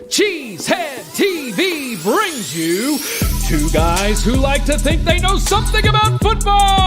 Cheesehead TV brings you two guys who like to think they know something about football.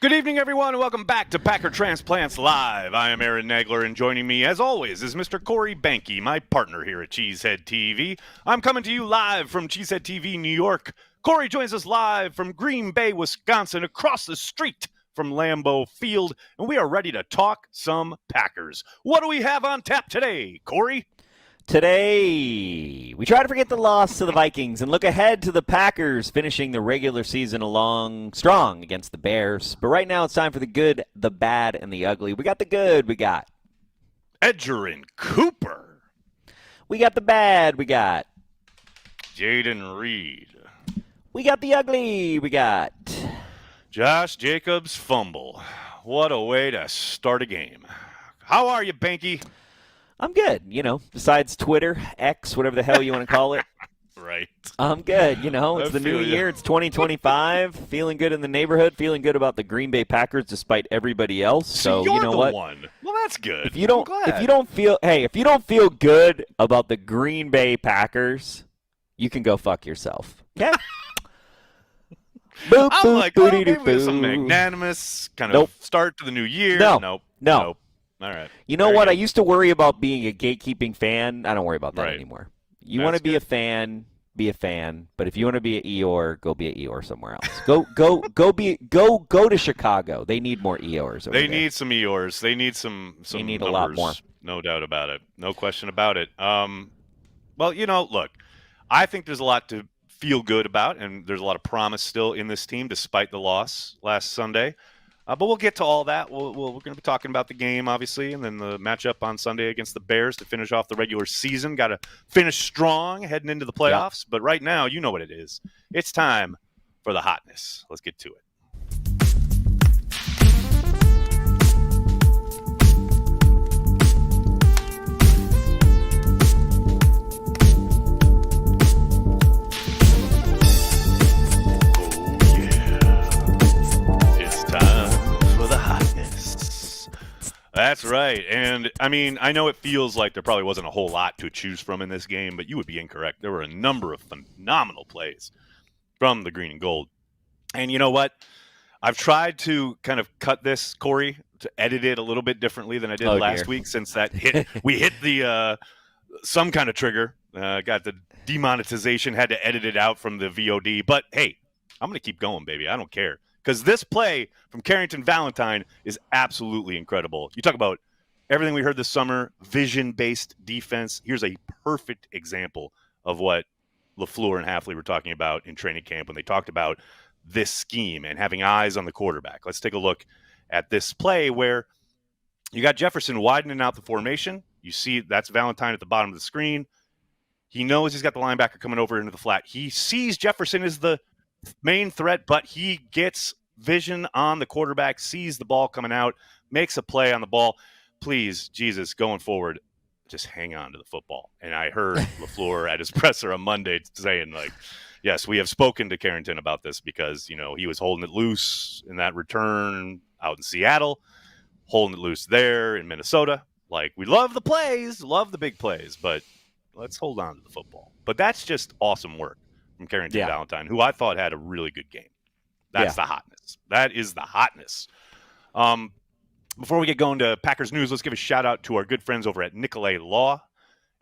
Good evening, everyone, and welcome back to Packer Transplants Live. I am Aaron Nagler, and joining me, as always, is Mr. Corey Behnke, my partner here at Cheesehead TV. I'm coming to you live from Cheesehead TV, New York. Corey joins us live from Green Bay, Wisconsin, across the street from Lambeau Field, and we are ready to talk some Packers. What do we have on tap today, Corey? Today, we try to forget the loss to the Vikings and look ahead to the Packers finishing the regular season along strong against the Bears. But right now, it's time for the good, the bad, and the ugly. We got the good, we got Edgerrin Cooper. We got the bad, we got Jaden Reed. We got the ugly, we got Josh Jacobs' fumble. What a way to start a game. How are you, Behnke? I'm good, besides Twitter, X, whatever the hell you want to call it. Right. I'm good, it's the new year, it's 2025, feeling good in the neighborhood, feeling good about the Green Bay Packers despite everybody else. So you're you know the what? one. Well, that's good. If you don't feel good about the Green Bay Packers, you can go fuck yourself. Okay? Boop, I'm boop, like, booty maybe boo. some magnanimous kind of start to the new year. No. Nope. All right. You know what? I used to worry about being a gatekeeping fan. I don't worry about that Right. anymore. You want to be a fan, be a fan. But if you want to be an Eeyore, go be an Eeyore somewhere else. Go to Chicago. They need more Eeyores. They need some Eeyores. They need some They need numbers, a lot more. No doubt about it. No question about it. Well, look, I think there's a lot to feel good about, and there's a lot of promise still in this team despite the loss last Sunday. But we'll get to all that. We're going to be talking about the game, obviously, and then the matchup on Sunday against the Bears to finish off the regular season. Got to finish strong heading into the playoffs. Yep. But right now, you know what it is. It's time for the hotness. Let's get to it. That's right. And, I know it feels like there probably wasn't a whole lot to choose from in this game, but you would be incorrect. There were a number of phenomenal plays from the green and gold. And you know what? I've tried to kind of cut this, Corey, to edit it a little bit differently than I did last week since that we hit the some kind of trigger. Got the demonetization, had to edit it out from the VOD. But, hey, I'm going to keep going, baby. I don't care. Because this play from Carrington Valentine is absolutely incredible. You talk about everything we heard this summer, vision-based defense. Here's a perfect example of what LaFleur and Hafley were talking about in training camp when they talked about this scheme and having eyes on the quarterback. Let's take a look at this play where you got Jefferson widening out the formation. You see that's Valentine at the bottom of the screen. He knows he's got the linebacker coming over into the flat. He sees Jefferson as the main threat, but he gets vision on the quarterback, sees the ball coming out, makes a play on the ball. Please, Jesus, going forward, just hang on to the football. And I heard LaFleur at his presser on Monday saying, yes, we have spoken to Carrington about this because, he was holding it loose in that return out in Seattle, holding it loose there in Minnesota. We love the plays, love the big plays, but let's hold on to the football. But that's just awesome work from Carrington Valentine, who I thought had a really good game. That's the hotness. That is the hotness. Before we get going to Packers news, let's give a shout out to our good friends over at Nicolay Law.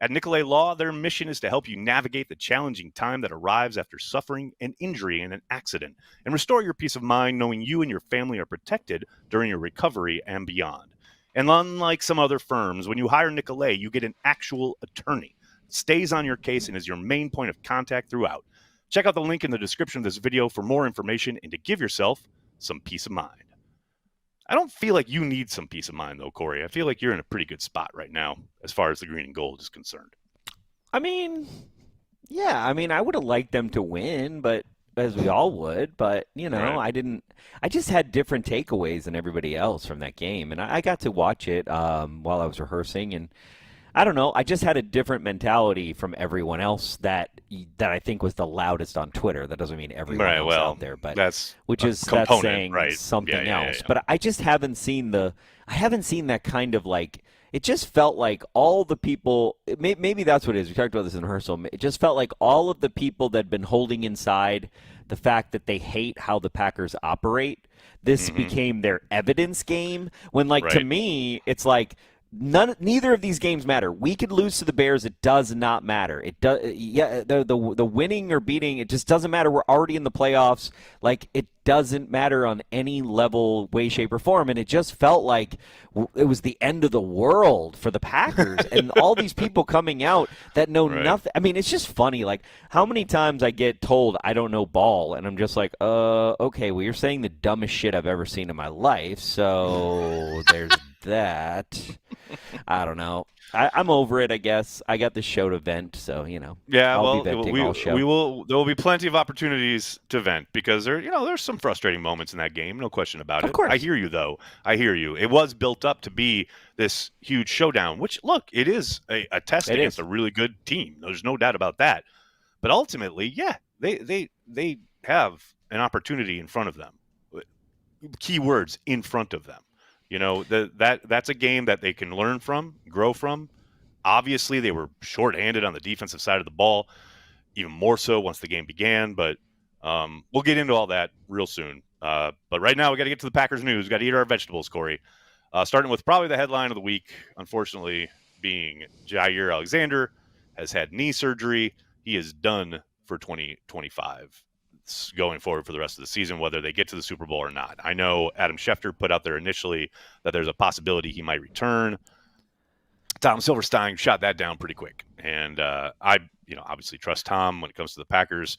At Nicolay Law, their mission is to help you navigate the challenging time that arrives after suffering an injury in an accident and restore your peace of mind knowing you and your family are protected during your recovery and beyond. And unlike some other firms, when you hire Nicolay, you get an actual attorney. Stays on your case and is your main point of contact throughout. Check out the link in the description of this video for more information and to give yourself some peace of mind. I don't feel like you need some peace of mind, though, Corey. I feel like you're in a pretty good spot right now as far as the green and gold is concerned. I would have liked them to win, but as we all would. But, right. I just had different takeaways than everybody else from that game. And I got to watch it while I was rehearsing. And I don't know. I just had a different mentality from everyone else that I think was the loudest on Twitter. That doesn't mean everyone Right. else Well, out there, but that's that's saying right? something Yeah. else. But I just haven't seen that kind of like. It just felt like all the people. Maybe that's what it is. We talked about this in rehearsal. It just felt like all of the people that had been holding inside the fact that they hate how the Packers operate. This became their evidence game. When, like, to Right. me, it's like. Neither of these games matter. We could lose to the Bears. It does not matter. It does. Yeah, the winning or beating. It just doesn't matter. We're already in the playoffs. Like, it doesn't matter on any level, way, shape, or form. And it just felt like it was the end of the world for the Packers. And all these people coming out that know Right. nothing. I mean, it's just funny. Like, how many times I get told I don't know ball, and I'm just like, okay, well, you're saying the dumbest shit I've ever seen in my life. So there's that. I don't know. I'm over it, I guess. I got the show to vent, so Yeah, I'll be venting all show. we will. There will be plenty of opportunities to vent because there's some frustrating moments in that game, no question about it. Of course. I hear you, though. I hear you. It was built up to be this huge showdown, which, look, it is a test It against is. a really good team. There's no doubt about that. But ultimately, yeah, they have an opportunity in front of them. Key words, in front of them. That's a game that they can learn from, grow from. Obviously, they were shorthanded on the defensive side of the ball, even more so once the game began. But we'll get into all that real soon. But right now, we got to get to the Packers news. We got to eat our vegetables, Corey. Starting with probably the headline of the week, unfortunately, being Jair Alexander has had knee surgery. He is done for 2025. Going forward for the rest of the season, whether they get to the Super Bowl or not. I know Adam Schefter put out there initially that there's a possibility he might return. Tom Silverstein shot that down pretty quick. And I obviously trust Tom when it comes to the Packers.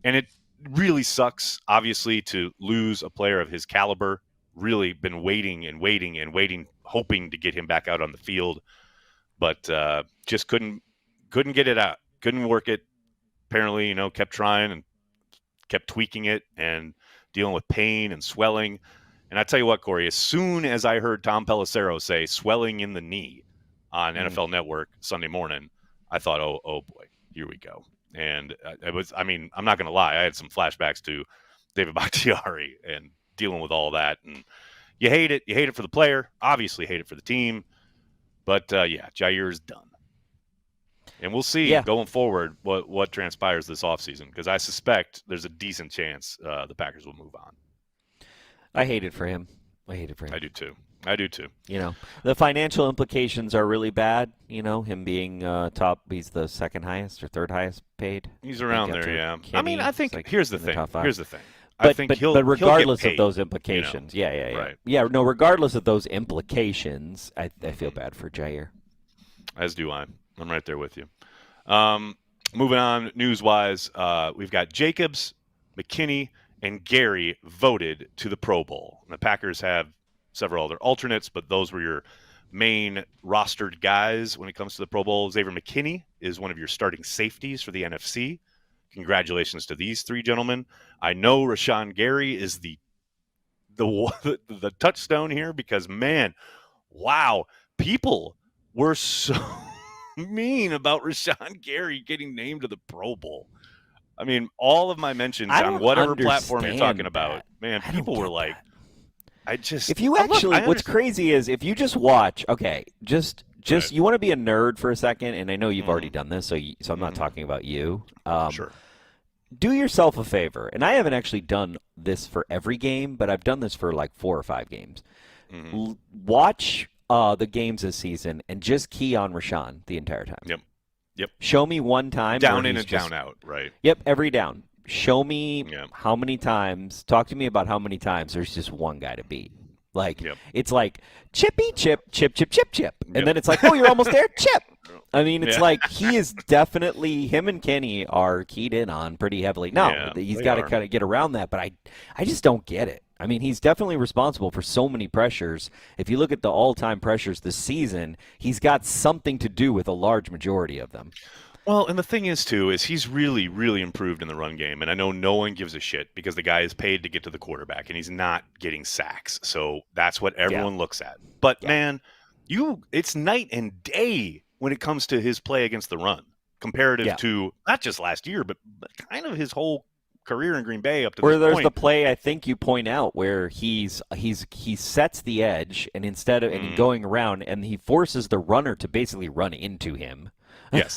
And it really sucks, obviously, to lose a player of his caliber. Really been waiting and waiting and waiting, hoping to get him back out on the field. But just couldn't get it out. Couldn't work it. Apparently, kept trying and kept tweaking it and dealing with pain and swelling. And I tell you what, Corey, as soon as I heard Tom Pelissero say swelling in the knee on NFL Network Sunday morning, I thought, oh boy, here we go. And I'm not going to lie. I had some flashbacks to David Bakhtiari and dealing with all that. And you hate it. You hate it for the player. Obviously hate it for the team. But, Jair is done. And we'll see going forward what transpires this offseason, because I suspect there's a decent chance the Packers will move on. I hate it for him. I do too. The financial implications are really bad. Him being top, he's the second highest or third highest paid. He's around there, yeah. Kenny, I think like here's the thing. But regardless he'll get paid, of those implications, Right. Regardless of those implications, I feel bad for Jair. As do I. I'm right there with you. Moving on, news-wise, we've got Jacobs, McKinney, and Gary voted to the Pro Bowl. And the Packers have several other alternates, but those were your main rostered guys when it comes to the Pro Bowl. Xavier McKinney is one of your starting safeties for the NFC. Congratulations to these three gentlemen. I know Rashawn Gary is the touchstone here because, man, wow, people were so mean about Rashawn Gary getting named to the Pro Bowl. I mean, all of my mentions on whatever platform you're talking about, man, people were like, what's crazy is if you just watch, just right. You want to be a nerd for a second, and I know you've already done this, so I'm not talking about you. Sure. Do yourself a favor, and I haven't actually done this for every game, but I've done this for like 4 or 5 games. Watch the games this season and just key on Rashawn the entire time. Yep. Show me one time. Down in and down out, right? Yep, every down. Show me how many times. Talk to me about how many times there's just one guy to beat. It's like chippy, chip, chip, chip, chip, chip. And then it's like, oh, you're almost there, chip. I mean, it's like he is definitely, him and Kenny are keyed in on pretty heavily. Now, he's got to kind of get around that, but I just don't get it. I mean, he's definitely responsible for so many pressures. If you look at the all-time pressures this season, he's got something to do with a large majority of them. Well, and the thing is, too, is he's really, really improved in the run game. And I know no one gives a shit because the guy is paid to get to the quarterback, and he's not getting sacks. So that's what everyone looks at. But, man, it's night and day when it comes to his play against the run, comparative Yeah. to not just last year, but kind of his whole career in Green Bay up to Where this there's point. the play I think you point out where he sets the edge, and instead of and going around, and he forces the runner to basically run into him. Yes.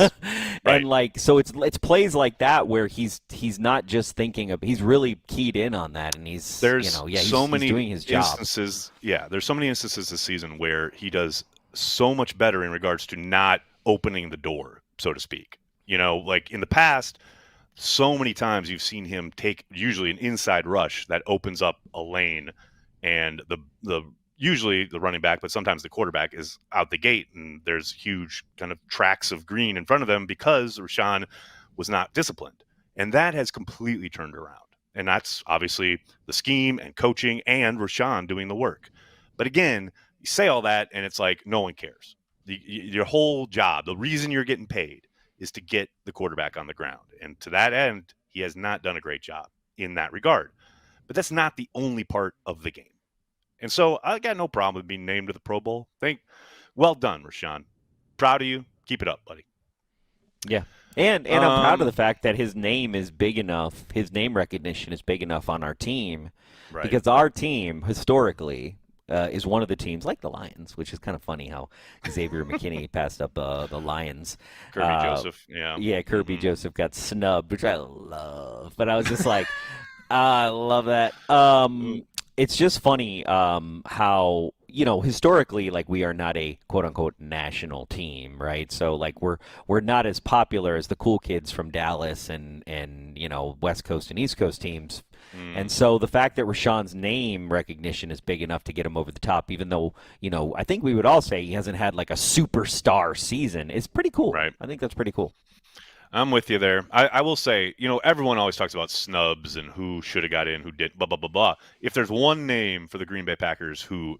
And like, so it's plays like that where he's not just thinking of, he's really keyed in on that, and he's there's he's doing his job. There's so many instances this season where he does so much better in regards to not opening the door, so to speak. Like in the past, so many times you've seen him take usually an inside rush that opens up a lane, and the usually the running back, but sometimes the quarterback is out the gate, and there's huge kind of tracks of green in front of them because Rashaan was not disciplined. And that has completely turned around. And that's obviously the scheme and coaching and Rashaan doing the work. But again, you say all that, and it's like no one cares. Your whole job, the reason you're getting paid, is to get the quarterback on the ground. And to that end, he has not done a great job in that regard. But that's not the only part of the game. And so I got no problem with being named to the Pro Bowl. Well done, Rashaan. Proud of you. Keep it up, buddy. Yeah. And I'm proud of the fact that his name is big enough, his name recognition is big enough on our team, right. Because our team, historically, is one of the teams, like the Lions, which is kind of funny how Xavier McKinney passed up the Lions. Kirby Joseph, yeah. Yeah, Kirby Joseph got snubbed, which I love. But I was just like, I love that. It's just funny how, historically, like, we are not a quote-unquote national team, right? So, like, we're not as popular as the cool kids from Dallas and West Coast and East Coast teams. And so the fact that Rashawn's name recognition is big enough to get him over the top, even though, I think we would all say he hasn't had, like, a superstar season, is pretty cool. Right. I think that's pretty cool. I'm with you there. I will say, everyone always talks about snubs and who should have got in, who didn't, blah, blah, blah, blah. If there's one name for the Green Bay Packers who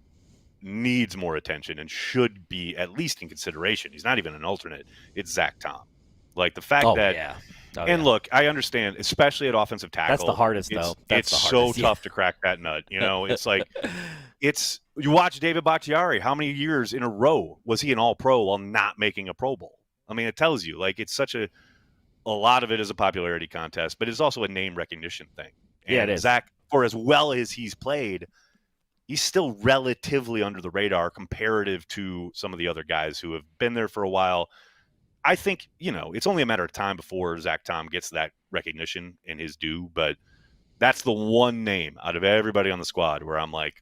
needs more attention and should be at least in consideration, he's not even an alternate, it's Zach Tom. Like the fact that yeah. Look, I understand, especially at offensive tackle. That's the hardest, though. It's so tough to crack that nut. It's like you watch David Bakhtiari. How many years in a row was he an All-Pro while not making a Pro Bowl? I mean, it tells you, like, it's such a lot of it is a popularity contest, but it's also a name recognition thing. And yeah, it is. Zach, for as well as he's played, he's still relatively under the radar comparative to some of the other guys who have been there for a while. I think, it's only a matter of time before Zach Tom gets that recognition in his due, but that's the one name out of everybody on the squad where I'm like,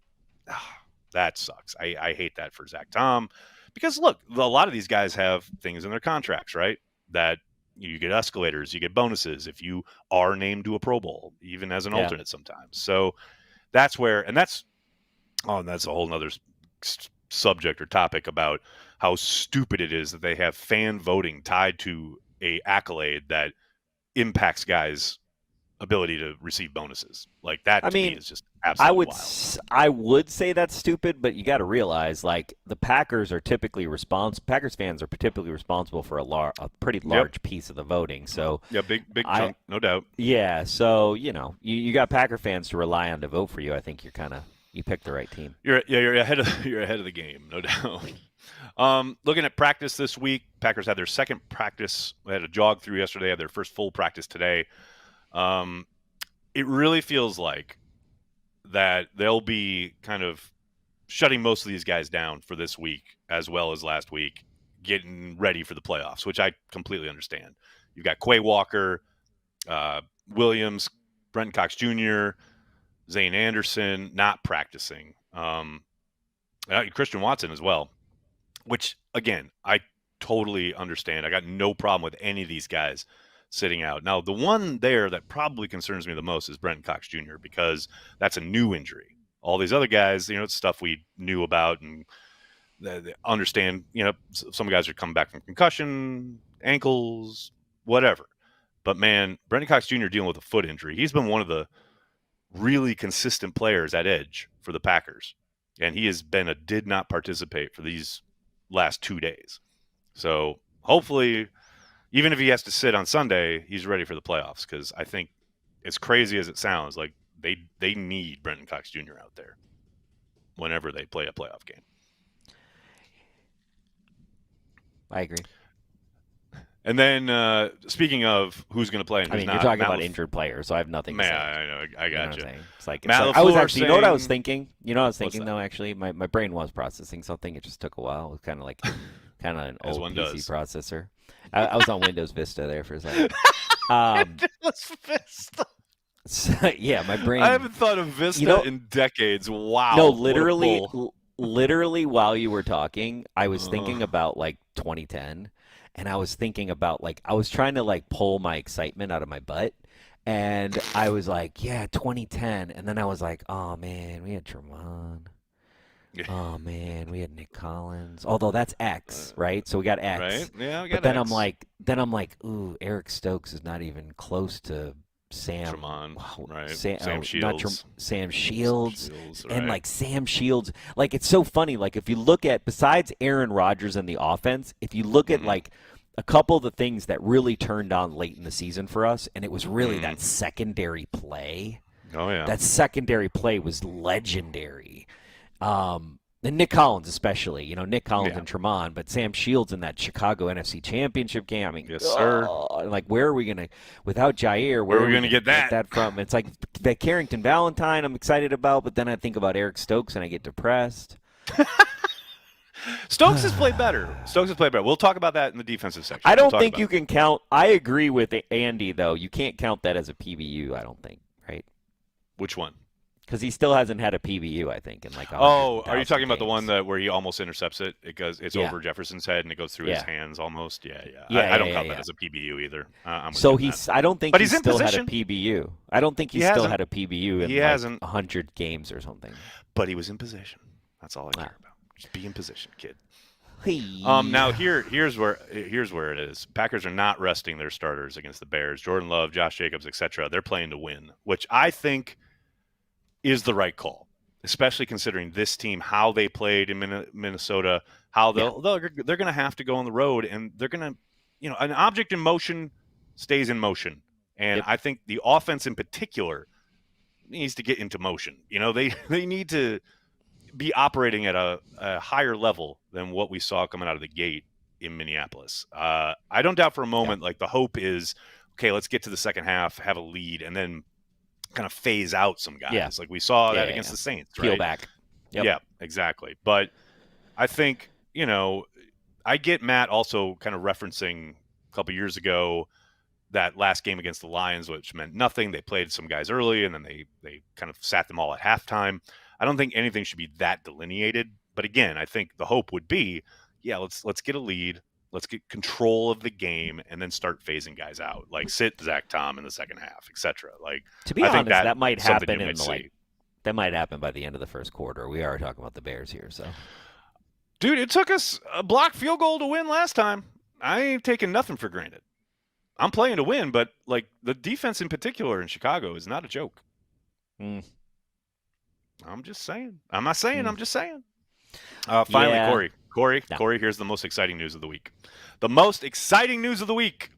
that sucks. I hate that for Zach Tom because, look, a lot of these guys have things in their contracts, right? That you get escalators, you get bonuses if you are named to a Pro Bowl, even as an alternate sometimes. So that's where, and that's a whole nother subject or topic about how stupid it is that they have fan voting tied to a accolade that impacts guys' ability to receive bonuses. Like that to me is just absolutely wild. I would say that's stupid, but you got to realize, like, the Packers fans are typically responsible for a pretty large piece of the voting. So yeah, big chunk, no doubt. Yeah, so you got Packer fans to rely on to vote for you. I think you picked the right team. You're ahead of the game, no doubt. Looking at practice this week, Packers had their second practice. They had a jog through yesterday, had their first full practice today. It really feels like that they'll be kind of shutting most of these guys down for this week as well as last week, getting ready for the playoffs, which I completely understand. You've got Quay Walker, Williams, Brenton Cox Jr., Zane Anderson not practicing. Christian Watson as well, which, again, I totally understand. I got no problem with any of these guys sitting out. Now, the one there that probably concerns me the most is Brenton Cox Jr. because that's a new injury. All these other guys, it's stuff we knew about and they understand. Some guys are coming back from concussion, ankles, whatever. But, man, Brenton Cox Jr. dealing with a foot injury. He's been one of the really consistent players at edge for the Packers. And he has been did not participate for these last 2 days. So hopefully, even if he has to sit on Sunday, he's ready for the playoffs because I think, as crazy as it sounds, like they need Brenton Cox Jr. out there whenever they play a playoff game. I agree. And then, speaking of who's going to play, and who's you're talking about injured players, so I have nothing to say. I know. I got you. It's like I was actually. You know what I was thinking? Though. Actually, my brain was processing something. It just took a while. It was kind of an old PC processor. I was on Windows Vista there for a second. Windows Vista. So, yeah, my brain. I haven't thought of Vista in decades. Wow. No, literally, while you were talking, I was thinking about 2010. And I was thinking about I was trying to pull my excitement out of my butt, and I was like, yeah, 2010, and then I was like, oh man, we had Tremont. Oh man, we had Nick Collins. Although that's X, right? So we got X. Right? Yeah, we got But then X. I'm like, ooh, Eric Stokes is not even close to Sam. Tremont, right? Sam Shields. Sam Shields. And right. Sam Shields, it's so funny. If you look at, besides Aaron Rodgers and the offense, if you look at a couple of the things that really turned on late in the season for us, and it was really that secondary play. Oh yeah, that secondary play was legendary. And Nick Collins especially, Nick Collins and Tremont, but Sam Shields in that Chicago NFC Championship game. I mean, yes, sir. Where are we going to, without Jair, where are we going to get that from? It's like that Carrington Valentine I'm excited about, but then I think about Eric Stokes and I get depressed. Stokes has played better. We'll talk about that in the defensive section. I don't think you can count. I agree with Andy, though. You can't count that as a PBU, I don't think, right? Which one? Because he still hasn't had a PBU, I think, in are you talking about the one where he almost intercepts it? It's over Jefferson's head and it goes through his hands almost. Yeah. I don't count that as a PBU either. I don't think he's still had a PBU. I don't think he still had a PBU in hasn't 100 games or something. But he was in position. That's all I care about. Just be in position, kid. Hey. Now here's where it is. Packers are not resting their starters against the Bears. Jordan Love, Josh Jacobs, etc. They're playing to win, which I think is the right call, especially considering this team, how they played in Minnesota, how they're going to have to go on the road, and they're going to, an object in motion stays in motion. And I think the offense in particular needs to get into motion. They need to be operating at a higher level than what we saw coming out of the gate in Minneapolis. I don't doubt for a moment, the hope is, okay, let's get to the second half, have a lead, and then kind of phase out some guys. Like we saw that against the Saints, right? Peel back. Yep. Yeah, exactly. But I think, I get Matt also kind of referencing a couple years ago that last game against the Lions, which meant nothing. They played some guys early, and then they kind of sat them all at halftime. I don't think anything should be that delineated. But again, I think the hope would be, let's get a lead. Let's get control of the game and then start phasing guys out. Sit Zach Tom in the second half, etc. To be honest, that might happen that might happen by the end of the first quarter. We are talking about the Bears here, so. Dude, it took us a blocked field goal to win last time. I ain't taking nothing for granted. I'm playing to win, but the defense in particular in Chicago is not a joke. I'm just saying. I'm not saying. I'm just saying. Finally, Corey, here's the most exciting news of the week. The most exciting news of the week.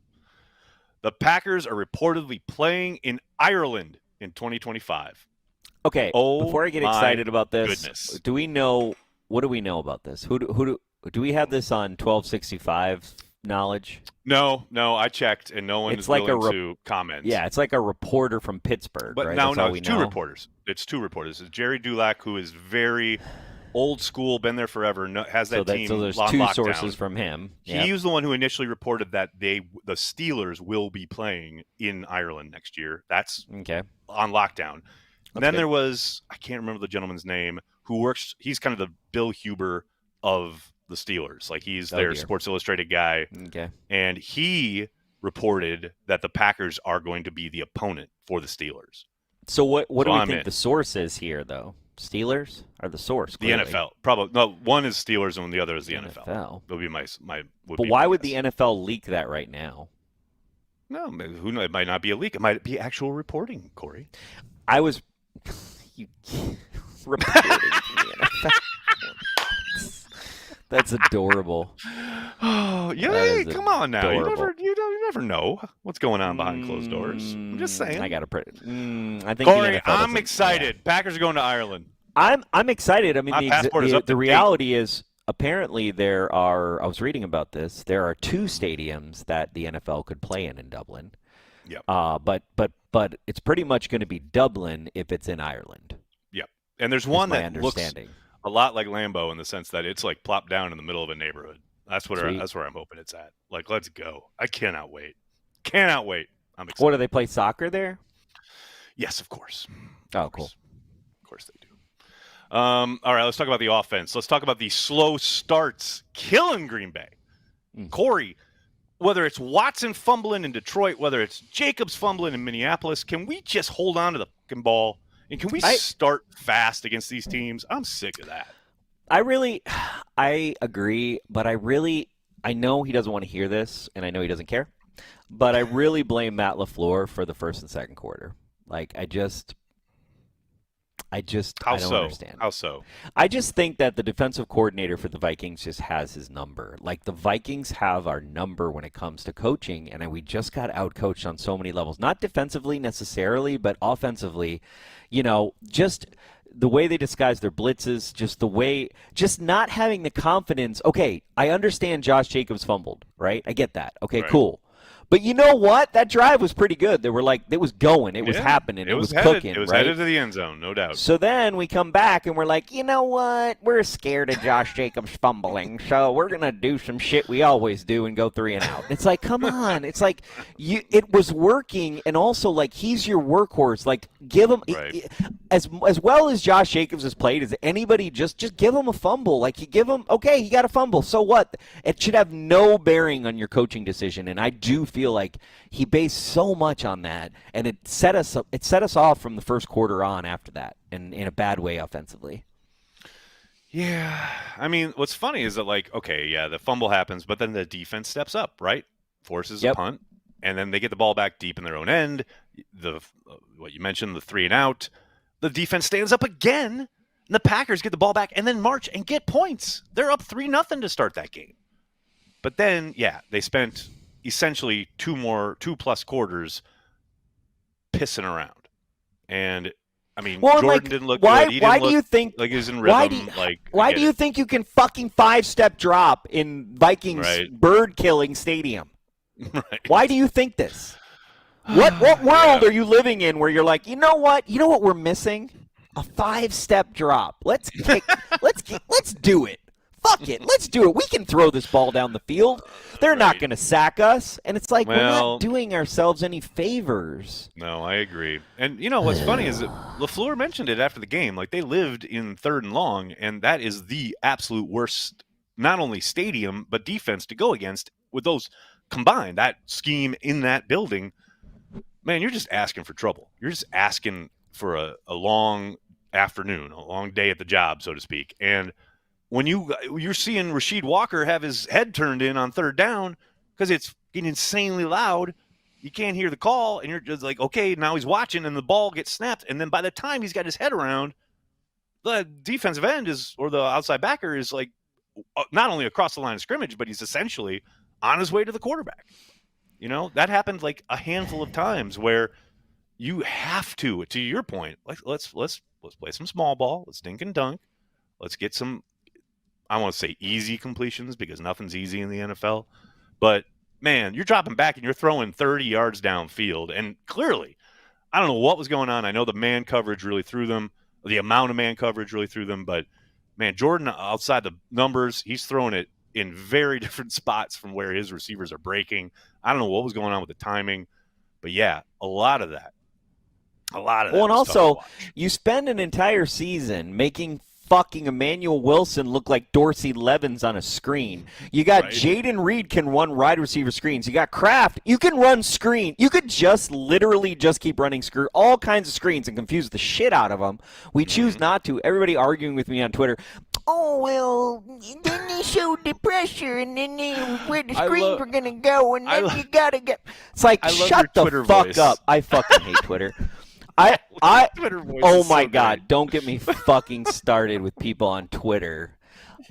The Packers are reportedly playing in Ireland in 2025. Okay, before I get excited about this, what do we know about this? Who do we have this on 1265 knowledge? No, I checked, and no one is willing to comment. Yeah, it's like a reporter from Pittsburgh, but right? It's two reporters. It's Jerry Dulac, who is very old school, been there forever, has that team so there's on two lockdown. Sources from him. He was the one who initially reported that the Steelers will be playing in Ireland next year. That's on lockdown. Then there was, I can't remember the gentleman's name, who works, he's kind of the Bill Huber of the Steelers. He's their Sports Illustrated guy. Okay. And he reported that the Packers are going to be the opponent for the Steelers. So what do we think the source is here, though? Steelers are the source. Clearly. The NFL, probably. No, one is Steelers and the other is the NFL. That'll be my. But why would the NFL leak that right now? No, who knows? It might not be a leak. It might be actual reporting, Corey. I was reporting from the NFL. That's adorable. Oh, yeah! Come on now. You never know what's going on behind closed doors. I'm just saying. I gotta pray. I think Corey, I'm excited. Packers are going to Ireland. I'm excited. I mean, the reality is, apparently I was reading about this, there are 2 stadiums that the NFL could play in Dublin. Yep. But it's pretty much going to be Dublin if it's in Ireland. Yep. And there's one that looks a lot like Lambeau in the sense that it's like plopped down in the middle of a neighborhood. That's where I'm hoping it's at. Like, let's go. I cannot wait. Cannot wait. I'm excited. What, do they play soccer there? Yes, of course. Oh, cool. Of course they do. All right, let's talk about the offense. Let's talk about the slow starts killing Green Bay. Corey, whether it's Watson fumbling in Detroit, whether it's Jacobs fumbling in Minneapolis, can we just hold on to the fucking ball? And can we start fast against these teams? I'm sick of that. I agree, but I know he doesn't want to hear this, and I know he doesn't care, but I really blame Matt LaFleur for the first and second quarter. Like, I don't understand. How so? I just think that the defensive coordinator for the Vikings just has his number. Like, the Vikings have our number when it comes to coaching, and we just got outcoached on so many levels. Not defensively necessarily, but offensively. Just the way they disguise their blitzes, just not having the confidence. Okay, I understand Josh Jacobs fumbled, right? I get that. Okay, right. Cool. But you know what? That drive was pretty good. They were like, it was going. It was happening. It was cooking. It was right? headed to the end zone, no doubt. So then we come back and we're like, you know what? We're scared of Josh Jacobs fumbling, so we're going to do some shit we always do and go 3 and out. It's like, come on. It's like, it was working, and also, like, he's your workhorse. Like, give him as well as Josh Jacobs has played, as anybody, just give him a fumble. Like, you give him, okay, he got a fumble. So what? It should have no bearing on your coaching decision, and I do feel like he based so much on that, and it set us off from the first quarter on after that, and in a bad way offensively. Yeah, I mean, what's funny is that, like, okay, yeah, the fumble happens, but then the defense steps up, right? Forces a punt, and then they get the ball back deep in their own end. What you mentioned, the 3 and out, the defense stands up again, and the Packers get the ball back and then march and get points. They're up 3-0 to start that game. But then, yeah, they spent essentially 2+ quarters pissing around. And I mean, Jordan didn't look good. Why do you think like he was in rhythm? Why do you think you can fucking 5-step drop in Vikings bird killing stadium? Right. Why do you think this? What world are you living in where you're like, you know what we're missing? A 5-step drop. Let's do it. Fuck it. Let's do it. We can throw this ball down the field. They're not going to sack us. And it's like, we're not doing ourselves any favors. No, I agree. And, what's funny is that LaFleur mentioned it after the game. Like, they lived in 3rd and long, and that is the absolute worst, not only stadium, but defense to go against with those combined. That scheme in that building, man, you're just asking for trouble. You're just asking for a long afternoon, a long day at the job, so to speak. And when you're seeing Rasheed Walker have his head turned in on 3rd down because it's getting insanely loud, you can't hear the call, and you're just like, okay, now he's watching, and the ball gets snapped, and then by the time he's got his head around, the defensive end or the outside backer is like not only across the line of scrimmage, but he's essentially on his way to the quarterback. That happened like a handful of times where you have to your point, like let's play some small ball, let's dink and dunk, let's get some, I want to say easy completions because nothing's easy in the NFL. But, man, you're dropping back and you're throwing 30 yards downfield. And clearly, I don't know what was going on. I know the man coverage really threw them. The amount of man coverage really threw them. But, man, Jordan, outside the numbers, he's throwing it in very different spots from where his receivers are breaking. I don't know what was going on with the timing. But, yeah, a lot of that. Well, and also, you spend an entire season making fucking Emmanuel Wilson look like Dorsey Levens on a screen. You got Jaden Reed can run wide receiver screens. You got Kraft. You can run screen. You could literally keep running all kinds of screens and confuse the shit out of them. We choose not to. Everybody arguing with me on Twitter. Oh, well, then they showed the pressure, and then where the screens were going to go, and then you got to get. It's like, shut the Twitter fuck voice. Up. I fucking hate Twitter. Oh my God! Great. Don't get me fucking started with people on Twitter.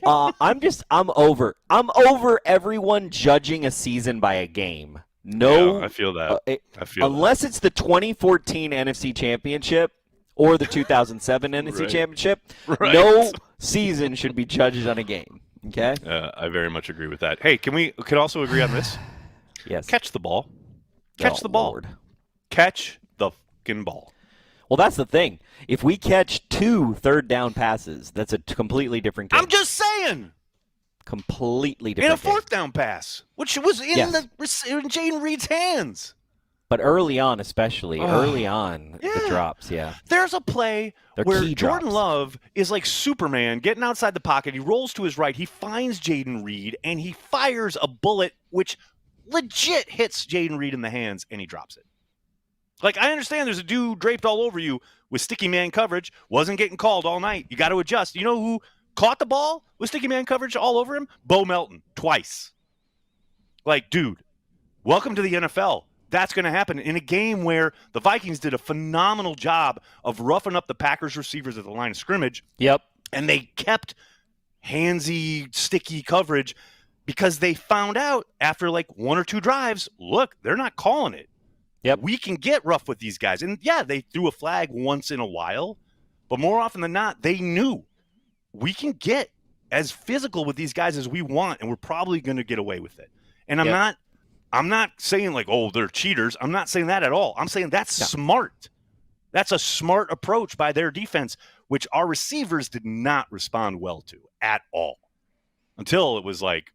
I'm over everyone judging a season by a game. No, yeah, I feel that. Unless it's the 2014 NFC Championship or the 2007 NFC Championship, no season should be judged on a game. Okay. I very much agree with that. Hey, could also agree on this? Yes. Catch the ball. Catch the ball. Lord. Catch the fucking ball. Well, that's the thing. If we catch 2 third-down passes, that's a completely different game. I'm just saying. Completely different. In a fourth down pass, which was in Yes. in Jaden Reed's hands. But early on, especially the drops, yeah. There's a play where Jordan Love is like Superman getting outside the pocket. He rolls to his right. He finds Jaden Reed, and he fires a bullet, which legit hits Jaden Reed in the hands, and he drops it. Like, I understand there's a dude draped all over you with sticky man coverage. Wasn't getting called all night. You got to adjust. You know who caught the ball with sticky man coverage all over him? Bo Melton, twice. Like, dude, welcome to the NFL. That's going to happen in a game where the Vikings did a phenomenal job of roughing up the Packers receivers at the line of scrimmage. Yep. And they kept handsy, sticky coverage because they found out after like 1 or 2 drives, look, they're not calling it. Yep. We can get rough with these guys. And yeah, they threw a flag once in a while, but more often than not, they knew we can get as physical with these guys as we want, and we're probably going to get away with it. And I'm not saying like, oh, they're cheaters. I'm not saying that at all. I'm saying that's smart. That's a smart approach by their defense, which our receivers did not respond well to at all until it was like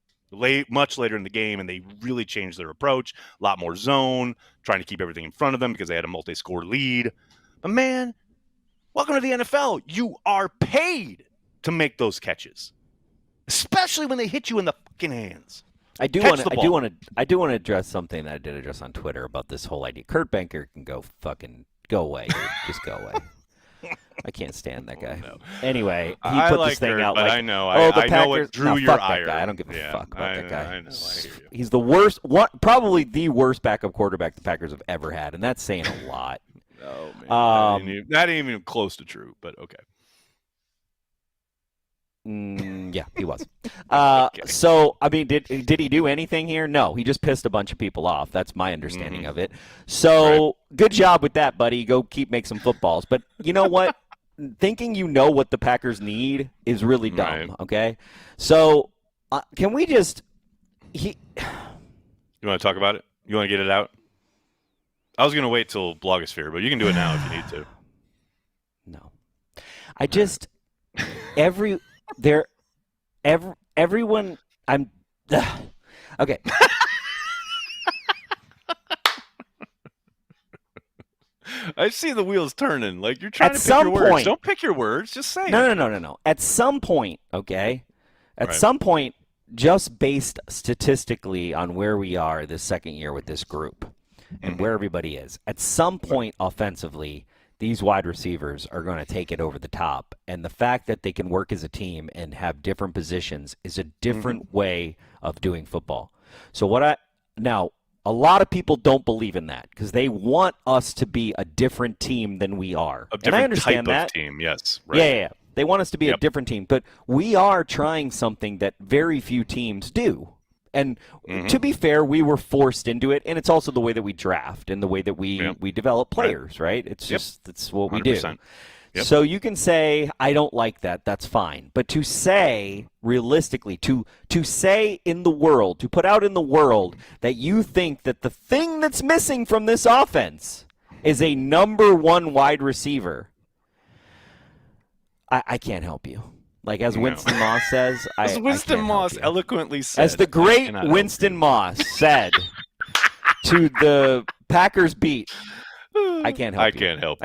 much later in the game, and they really changed their approach. A lot more zone, trying to keep everything in front of them because they had a multi-score lead. But man, welcome to the NFL. You are paid to make those catches, especially when they hit you in the fucking hands. I do want to address something that I did address on Twitter about this whole idea. Kurt Behnke can go away. Dude. Just go away. I can't stand that guy. No. Anyway, he put this thing out like, I know. I Packers, know what drew your ire. Guy. I don't give a fuck about that guy. I know. I hear you. He's the worst, probably the worst backup quarterback the Packers have ever had, and that's saying a lot. Oh man, that ain't even close to true, but okay. Yeah, he was. Okay. So, I mean, did he do anything here? No, he just pissed a bunch of people off. That's my understanding of it. So, Good job with that, buddy. Go keep some footballs. But you know what? Thinking you know what the Packers need is really dumb, okay? So, can we just You want to talk about it? You want to get it out? I was going to wait till Blogosphere, but you can do it now if you need to. No. I just everyone I'm okay. I see the wheels turning. Like you're trying to pick your words. Don't pick your words. Just say it. No. At some point, okay? At some point, just based statistically on where we are this second year with this group and where everybody is, at some point offensively, these wide receivers are going to take it over the top. And the fact that they can work as a team and have different positions is a different way of doing football. So now, a lot of people don't believe in that because they want us to be a different team than we are. A different and I understand type that. Of team, yes. Right. Yeah. They want us to be a different team. But we are trying something that very few teams do. And to be fair, we were forced into it, and it's also the way that we draft and the way that we develop players, right? It's just that's what we 100%. Do. Yep. So you can say, I don't like that, that's fine. But to say, realistically, to say in the world, to put out in the world that you think that the thing that's missing from this offense is a number 1 wide receiver, I can't help you. Like as Winston Moss says, as Winston Moss eloquently said, as the great Winston Moss said to the Packers beat, I can't help you.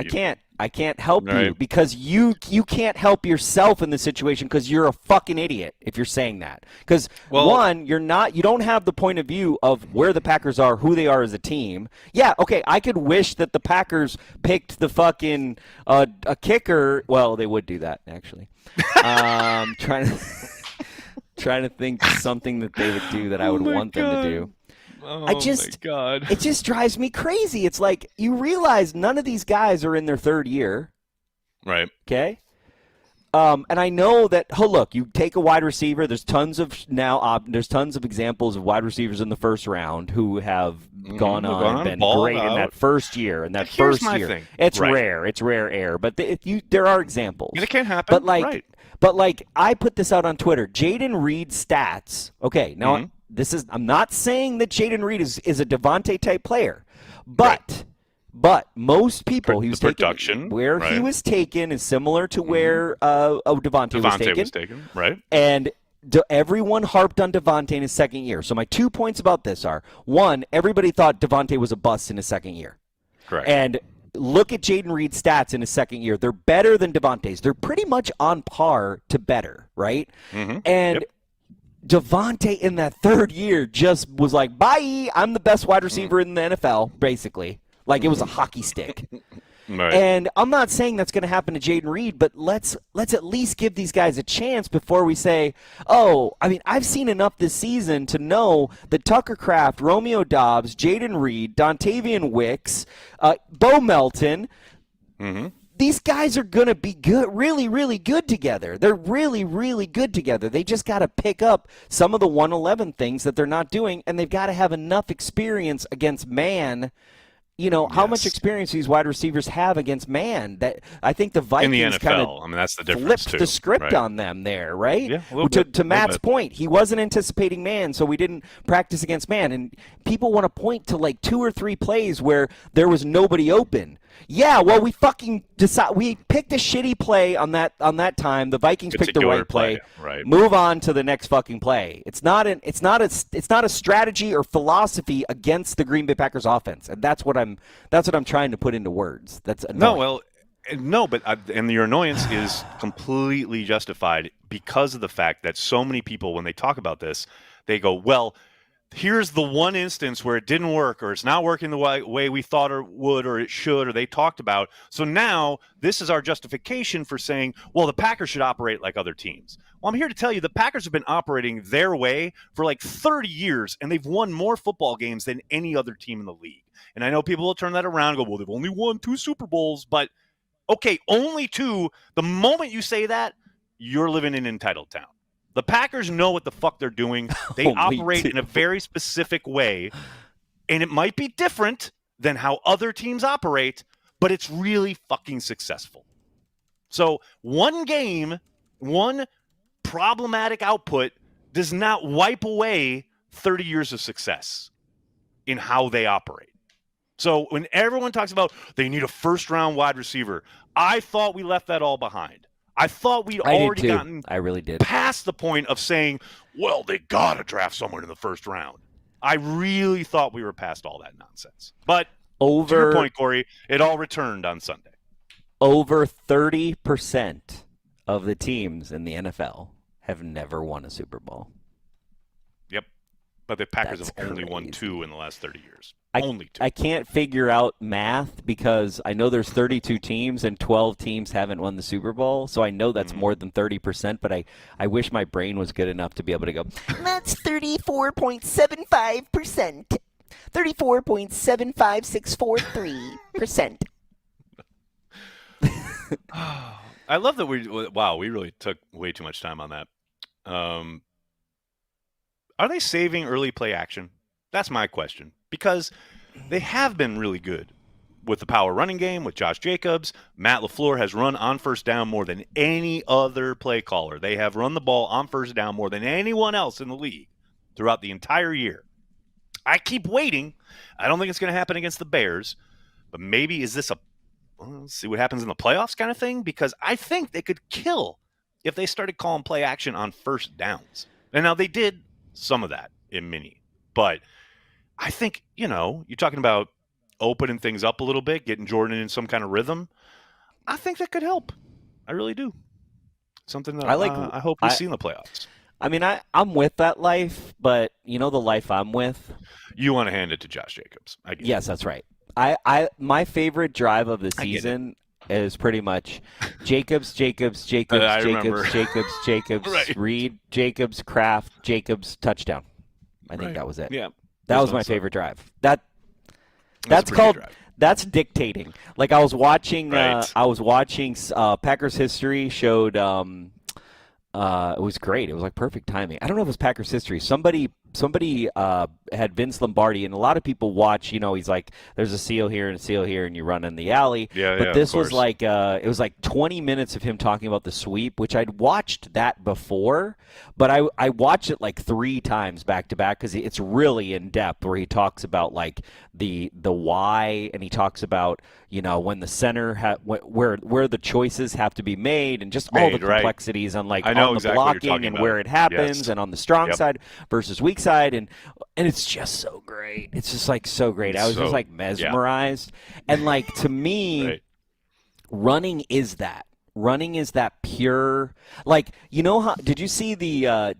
I can't help you because you can't help yourself in this situation because you're a fucking idiot if you're saying that. Because one, you don't have the point of view of where the Packers are, who they are as a team. Yeah, okay, I could wish that the Packers picked the fucking a kicker. Well, they would do that actually. Trying to think something that they would do that I would want them to do. Oh, my God. It just drives me crazy. It's like you realize none of these guys are in their 3rd year. Right. Okay? And I know that, look, you take a wide receiver. There's tons of examples of wide receivers in the first round who have gone on and been great in that first year. And that first year, thing. It's rare. It's rare air. But there are examples. It can't happen. But But, like, I put this out on Twitter. Jaden Reed's stats. Okay, now I'm not saying that Jaden Reed is a Devontae-type player. But most people he was taken where he was taken is similar to where Devontae was taken. Right. And everyone harped on Devontae in his second year. So my 2 points about this are, one, everybody thought Devontae was a bust in his second year. Correct. And look at Jaden Reed's stats in his second year. They're better than Devontae's. They're pretty much on par to better, right? And Devontae in that third year just was like, bye, I'm the best wide receiver in the NFL, basically. Like, it was a hockey stick. Right. And I'm not saying that's going to happen to Jaden Reed, but let's at least give these guys a chance before we say, oh, I mean, I've seen enough this season to know that Tucker Kraft, Romeo Doubs, Jaden Reed, Dontavian Wicks, Bo Melton, these guys are going to be good, really, really good together. They're really, really good together. They just got to pick up some of the 111 things that they're not doing, and they've got to have enough experience against man. You know, how much experience these wide receivers have against man. That I think the Vikings kind of that's the difference flipped the script on them there, right? Yeah, to Matt's point, he wasn't anticipating man, so we didn't practice against man. And people want to point to like 2 or 3 plays where there was nobody open. Yeah, well, we fucking we picked a shitty play on that time. The Vikings picked the right play. Right. Move on to the next fucking play. It's not a strategy or philosophy against the Green Bay Packers offense, and that's what I'm trying to put into words. That's annoying. And your annoyance is completely justified because of the fact that so many people, when they talk about this, they go, well, here's the one instance where it didn't work, or it's not working the way we thought it would, or it should, or they talked about. So now this is our justification for saying, well, the Packers should operate like other teams. Well, I'm here to tell you the Packers have been operating their way for like 30 years, and they've won more football games than any other team in the league. And I know people will turn that around and go, well, they've only won 2 Super Bowls, but okay, only 2. The moment you say that, you're living in entitled town. The Packers know what the fuck they're doing. They operate in a very specific way, and it might be different than how other teams operate, but it's really fucking successful. So one game, one problematic output does not wipe away 30 years of success in how they operate. So when everyone talks about they need a first-round wide receiver, I thought we left that all behind. I thought we'd already gotten past the point of saying, well, they got to draft someone in the first round. I really thought we were past all that nonsense. But to your point, Corey, it all returned on Sunday. Over 30% of the teams in the NFL have never won a Super Bowl. Yep. But the Packers have only won 2 in the last 30 years. Only 2. I can't figure out math because I know there's 32 teams and 12 teams haven't won the Super Bowl. So I know that's more than 30%, but I wish my brain was good enough to be able to go, that's 34.75%. 34.75643%. I love that we really took way too much time on that. Are they saving early play action? That's my question. Because they have been really good with the power running game, with Josh Jacobs. Matt LaFleur has run on first down more than any other play caller. They have run the ball on first down more than anyone else in the league throughout the entire year. I keep waiting. I don't think it's going to happen against the Bears, but maybe is this let's see what happens in the playoffs kind of thing? Because I think they could kill if they started calling play action on first downs. And now they did some of that in mini, but I think, you're talking about opening things up a little bit, getting Jordan in some kind of rhythm. I think that could help. I really do. Something that I hope we see in the playoffs. I mean, I'm with that life, but the life I'm with. You want to hand it to Josh Jacobs. Yes, that's right. My favorite drive of the season is pretty much Jacobs, right. Reed, Jacobs, Kraft, Jacobs, touchdown. I think that was it. Yeah. That was my favorite drive. That's dictating. Like I was watching Packers History showed it was great. It was like perfect timing. I don't know if it was Packers History. Somebody had Vince Lombardi, and a lot of people watch. He's like, there's a seal here and a seal here, and you run in the alley. But this was like it was like 20 minutes of him talking about the sweep, which I'd watched that before, but I watched it like 3 times back to back because it's really in depth, where he talks about like the why, and he talks about when the center where the choices have to be made, and just all the complexities on like on the blocking and where it happens, and on the strong side versus weak side, and it's just so great. It's just like so great. I was just like mesmerized, and like to me, running is that. Running is that pure, like, how did you see the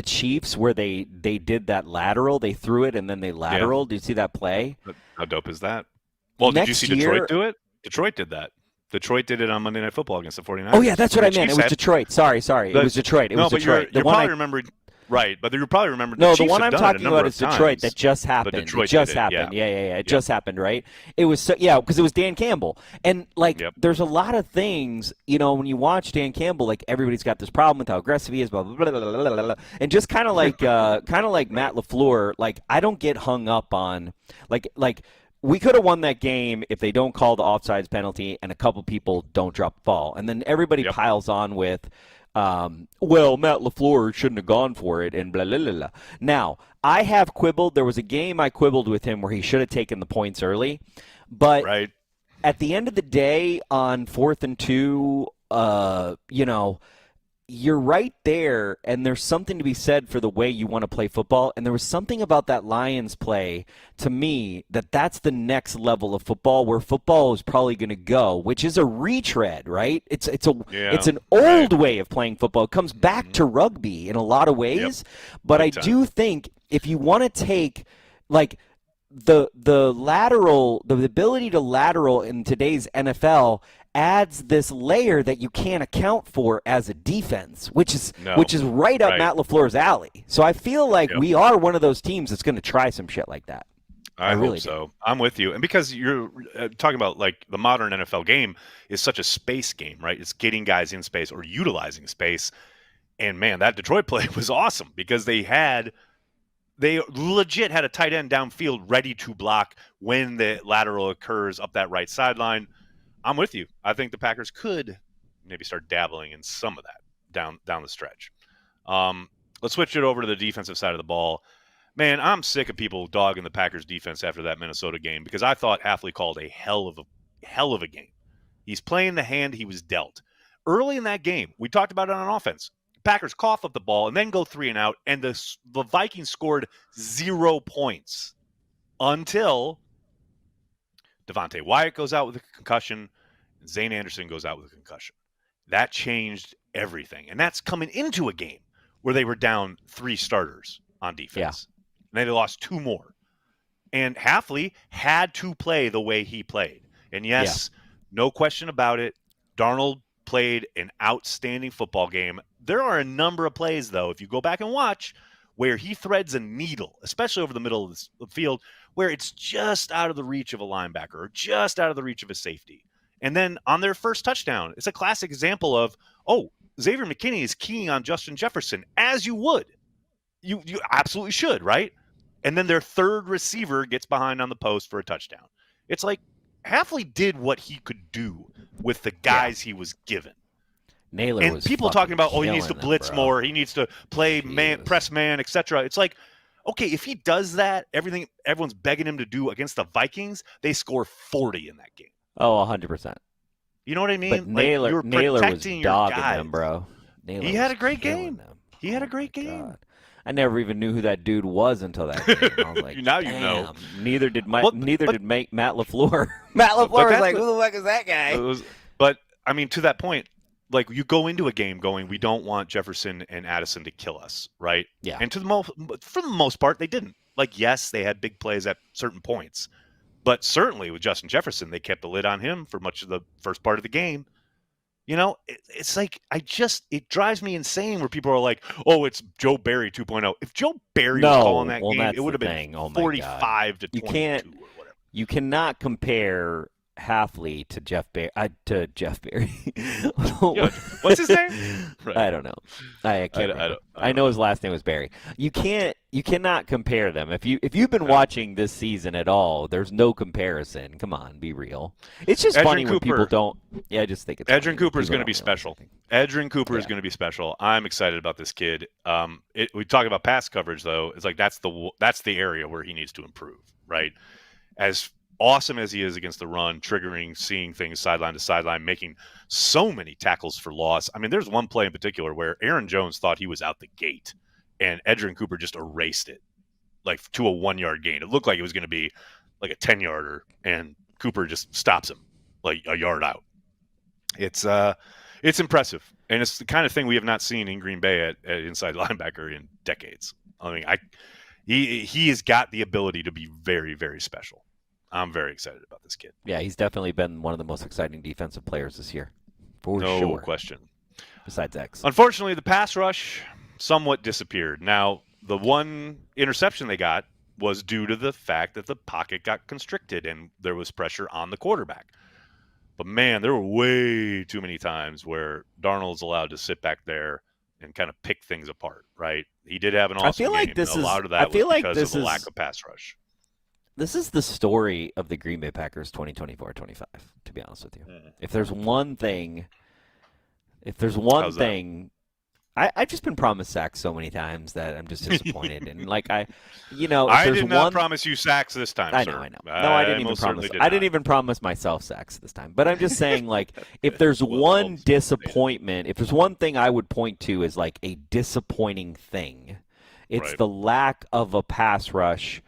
Chiefs where they did that lateral? They threw it and then they lateral. Did you see that play? How dope is that? Well, did you see Detroit do it? Detroit did that. Detroit did it on Monday Night Football against the 49ers. Oh, yeah, that's what I meant. It was Detroit. Sorry. It was Detroit. It was Detroit. You probably remember. Right, but you probably remember the No, Chiefs the one I'm talking about is Detroit. Times, that just happened. Detroit it just did happened. Yeah. It just happened, right? It was because it was Dan Campbell. And like there's a lot of things, when you watch Dan Campbell, like everybody's got this problem with how aggressive he is, blah blah blah blah blah, blah, blah. And just kind of like Matt LaFleur, like I don't get hung up on like we could have won that game if they don't call the offsides penalty and a couple people don't drop the ball. And then everybody piles on with well, Matt LaFleur shouldn't have gone for it, and blah, blah, blah, blah. Now, I have quibbled. There was a game I quibbled with him where he should have taken the points early. But at the end of the day, on 4th and 2, you're right there, and there's something to be said for the way you want to play football. And there was something about that Lions play, to me, that's the next level of football, where football is probably going to go, which is a retread, right? It's an old way of playing football. It comes back to rugby in a lot of ways. But I do think if you want to take, like, the lateral, the ability to lateral in today's NFL adds this layer that you can't account for as a defense, which is right up Matt LaFleur's alley. So I feel like we are one of those teams that's going to try some shit like that. I really hope so. I'm with you. And because you're talking about like the modern NFL game is such a space game, right? It's getting guys in space or utilizing space. And man, that Detroit play was awesome because they legit had a tight end downfield ready to block when the lateral occurs up that right sideline. I'm with you. I think the Packers could maybe start dabbling in some of that down the stretch. Let's switch it over to the defensive side of the ball. Man, I'm sick of people dogging the Packers defense after that Minnesota game because I thought Hafley called a hell of a game. He's playing the hand he was dealt. Early in that game, we talked about it on offense. Packers cough up the ball and then go 3 and out, and the Vikings scored 0 points until Devontae Wyatt goes out with a concussion, and Zane Anderson goes out with a concussion. That changed everything. And that's coming into a game where they were down 3 starters on defense. And then they lost 2 more. And Hafley had to play the way he played. And yes, no question about it, Darnold played an outstanding football game. There are a number of plays, though, if you go back and watch, where he threads a needle, especially over the middle of the field, where it's just out of the reach of a linebacker or just out of the reach of a safety. And then on their first touchdown, it's a classic example of, Xavier McKinney is keying on Justin Jefferson, as you would. You absolutely should, right? And then their third receiver gets behind on the post for a touchdown. It's like Hafley did what he could do with the guys he was given. Naylor and was people talking about, he needs to them, blitz bro. more, he needs to play press man, etc. It's like, okay, if he does that, everyone's begging him to do against the Vikings, they score 40 in that game. Oh, 100%. You know what I mean? But Naylor was dogging them, bro. He had a great game. He had a great game. God. I never even knew who that dude was until that game. I was like, now you know. Neither did Matt LaFleur. Matt LaFleur was like, who the fuck is that guy? But I mean, to that point, like you go into a game going, we don't want Jefferson and Addison to kill us, right? Yeah. And for the most part, they didn't. Like, yes, they had big plays at certain points, but certainly with Justin Jefferson, they kept the lid on him for much of the first part of the game. You know, it's like it drives me insane where people are like, oh, it's Joe Barry 2.0. If Joe Barry was calling that game, it would have been 45 to 22 or whatever. You cannot compare Hafley to Jeff Barry. What's his name? Right. I don't know. I can't remember. I know his last name was Barry. You cannot compare them. If you've been watching this season at all, there's no comparison. Come on, be real. It's just funny when people don't. Yeah, I just think it's. Edgerrin Cooper is going to be special. Edgerrin Cooper is going to be special. I'm excited about this kid. We talk about pass coverage though. It's like that's the area where he needs to improve. Right. As awesome as he is against the run, triggering, seeing things sideline to sideline, making so many tackles for loss. I mean, there's one play in particular where Aaron Jones thought he was out the gate, and Edgerrin Cooper just erased it, like to a 1-yard gain. It looked like it was going to be like a 10-yarder, and Cooper just stops him like a yard out. It's impressive, and it's the kind of thing we have not seen in Green Bay at inside linebacker in decades. I mean, he has got the ability to be very, very special. I'm very excited about this kid. Yeah, he's definitely been one of the most exciting defensive players this year. For sure. No question. Besides X. Unfortunately, the pass rush somewhat disappeared. Now, the one interception they got was due to the fact that the pocket got constricted and there was pressure on the quarterback. But, man, there were way too many times where Darnold's allowed to sit back there and kind of pick things apart, right? He did have an awesome game. A lot of that was because of the lack of pass rush. This is the story of the Green Bay Packers 2024-25, to be honest with you. If there's one thing, I've just been promised sacks so many times that I'm just disappointed. And I did not promise you sacks this time, I know. No, I didn't even promise. I didn't even promise myself sacks this time. But I'm just saying, if there's one disappointment, if there's one thing I would point to as like a disappointing thing, it's the lack of a pass rush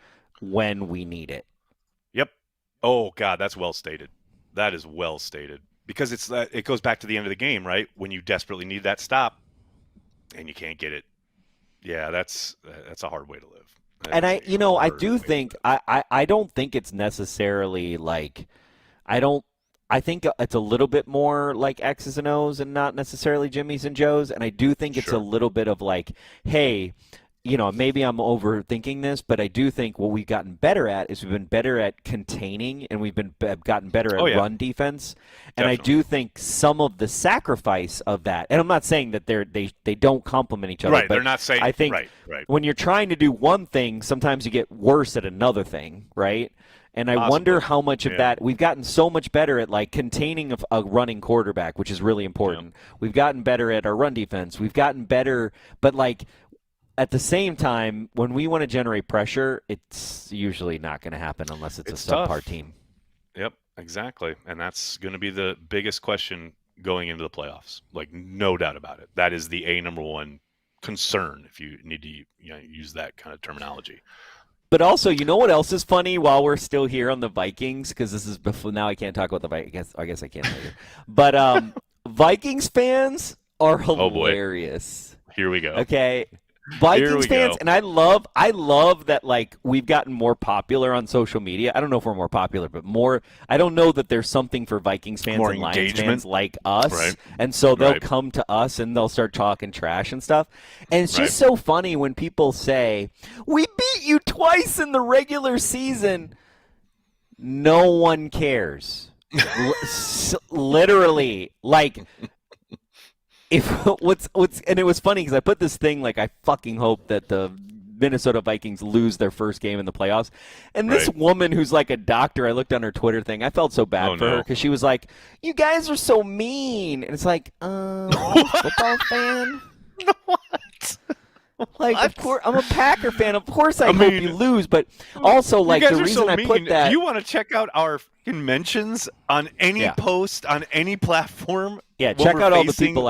when we need it. Yep. Oh God, that's well stated. That is well stated because it goes back to the end of the game, right? When you desperately need that stop and you can't get it. Yeah, that's a hard way to live. And I don't think it's necessarily like I think it's a little bit more like X's and O's and not necessarily Jimmy's and Joe's. And I do think it's a little bit of like, hey, maybe I'm overthinking this, but I do think what we've gotten better at is we've been better at containing, and we've gotten better at run defense. And I do think some of the sacrifice of that, and I'm not saying that they don't complement each other. Right, but they're not saying. I think when you're trying to do one thing, sometimes you get worse at another thing, right? And I wonder how much of that we've gotten so much better at, like containing a running quarterback, which is really important. Yeah. We've gotten better at our run defense. We've gotten better, but at the same time, when we want to generate pressure, it's usually not going to happen unless it's a subpar team. Yep, exactly. And that's going to be the biggest question going into the playoffs. No doubt about it. That is the number one concern if you need to use that kind of terminology. But also, you know what else is funny while we're still here on the Vikings? Because this is before, now I can't talk about the Vikings. I guess I can later. But Vikings fans are hilarious. Oh boy. Here we go. Okay. Vikings fans, and I love that we've gotten more popular on social media. I don't know if we're more popular, but more. I don't know that there's something for Vikings fans and Lions fans like us, and so they'll come to us and they'll start talking trash and stuff. And it's just so funny when people say, "We beat you twice in the regular season." No one cares. Literally, and it was funny because I put this thing I fucking hope that the Minnesota Vikings lose their first game in the playoffs. And this woman who's like a doctor, I looked on her Twitter thing. I felt so bad for her because she was like, "You guys are so mean." And it's like, I'm a football fan. What? Of course, I'm a Packer fan. Of course, I hope you lose. But also, the reason I put that, you want to check out our mentions on any post on any platform. Yeah, check out all the people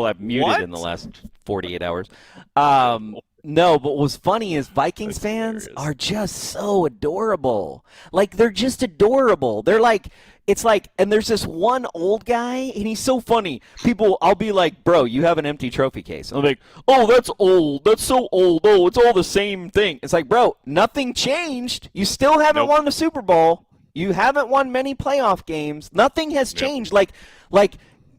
I've muted in the last 48 hours. No, but what's funny is Vikings fans are just so adorable. They're just adorable. They're and there's this one old guy, and he's so funny. I'll be like, "Bro, you have an empty trophy case." I'm like, "Oh, that's old. That's so old. Oh, it's all the same thing." It's like, bro, nothing changed. You still haven't won the Super Bowl. You haven't won many playoff games. Nothing has changed.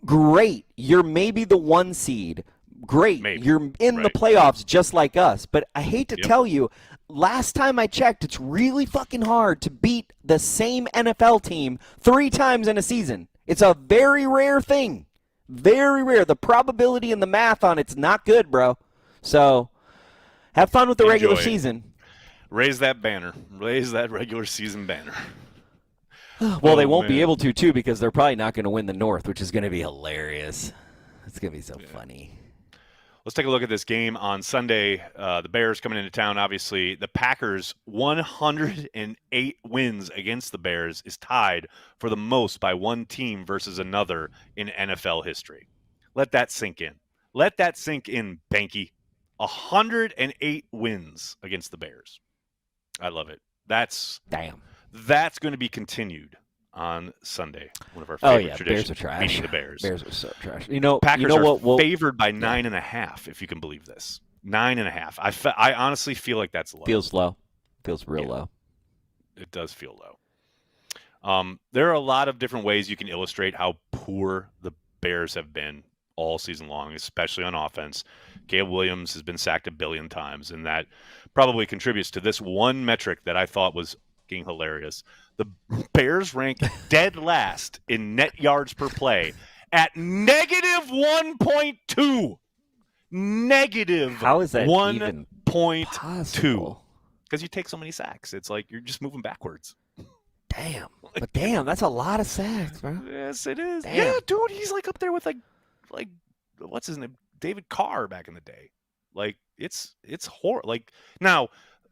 Great, you're maybe the 1 seed. great. Maybe. You're in the playoffs just like us. But I hate to tell you, last time I checked, it's really fucking hard to beat the same NFL team 3 times in a season. It's a very rare thing. Very rare. The probability and the math on it's not good, bro. So have fun with the regular season. Raise that banner. Raise that regular season banner. Well, they won't be able to, too, because they're probably not going to win the North, which is going to be hilarious. It's going to be so funny. Let's take a look at this game on Sunday. The Bears coming into town, obviously. The Packers' 108 wins against the Bears is tied for the most by one team versus another in NFL history. Let that sink in. Let that sink in, Behnke. 108 wins against the Bears. I love it. That's going to be continued on Sunday. One of our favorite traditions. Bears are trash. Beating the Bears. Bears are so trash. Packers are favored by 9.5. If you can believe this, 9.5. I honestly feel like that's low. Feels low. Feels real low. It does feel low. There are a lot of different ways you can illustrate how poor the Bears have been all season long, especially on offense. Caleb Williams has been sacked 1 billion times, and that probably contributes to this one metric that I thought was fucking hilarious. The Bears rank dead last in net yards per play at negative 1.2. Negative. How is that 1.2? Because you take so many sacks. It's like you're just moving backwards. Damn. But damn, that's a lot of sacks, bro. Yes, it is. Damn. Yeah, dude, he's like up there with like what's his name? David Carr back in the day. Like it's horrible. Like now,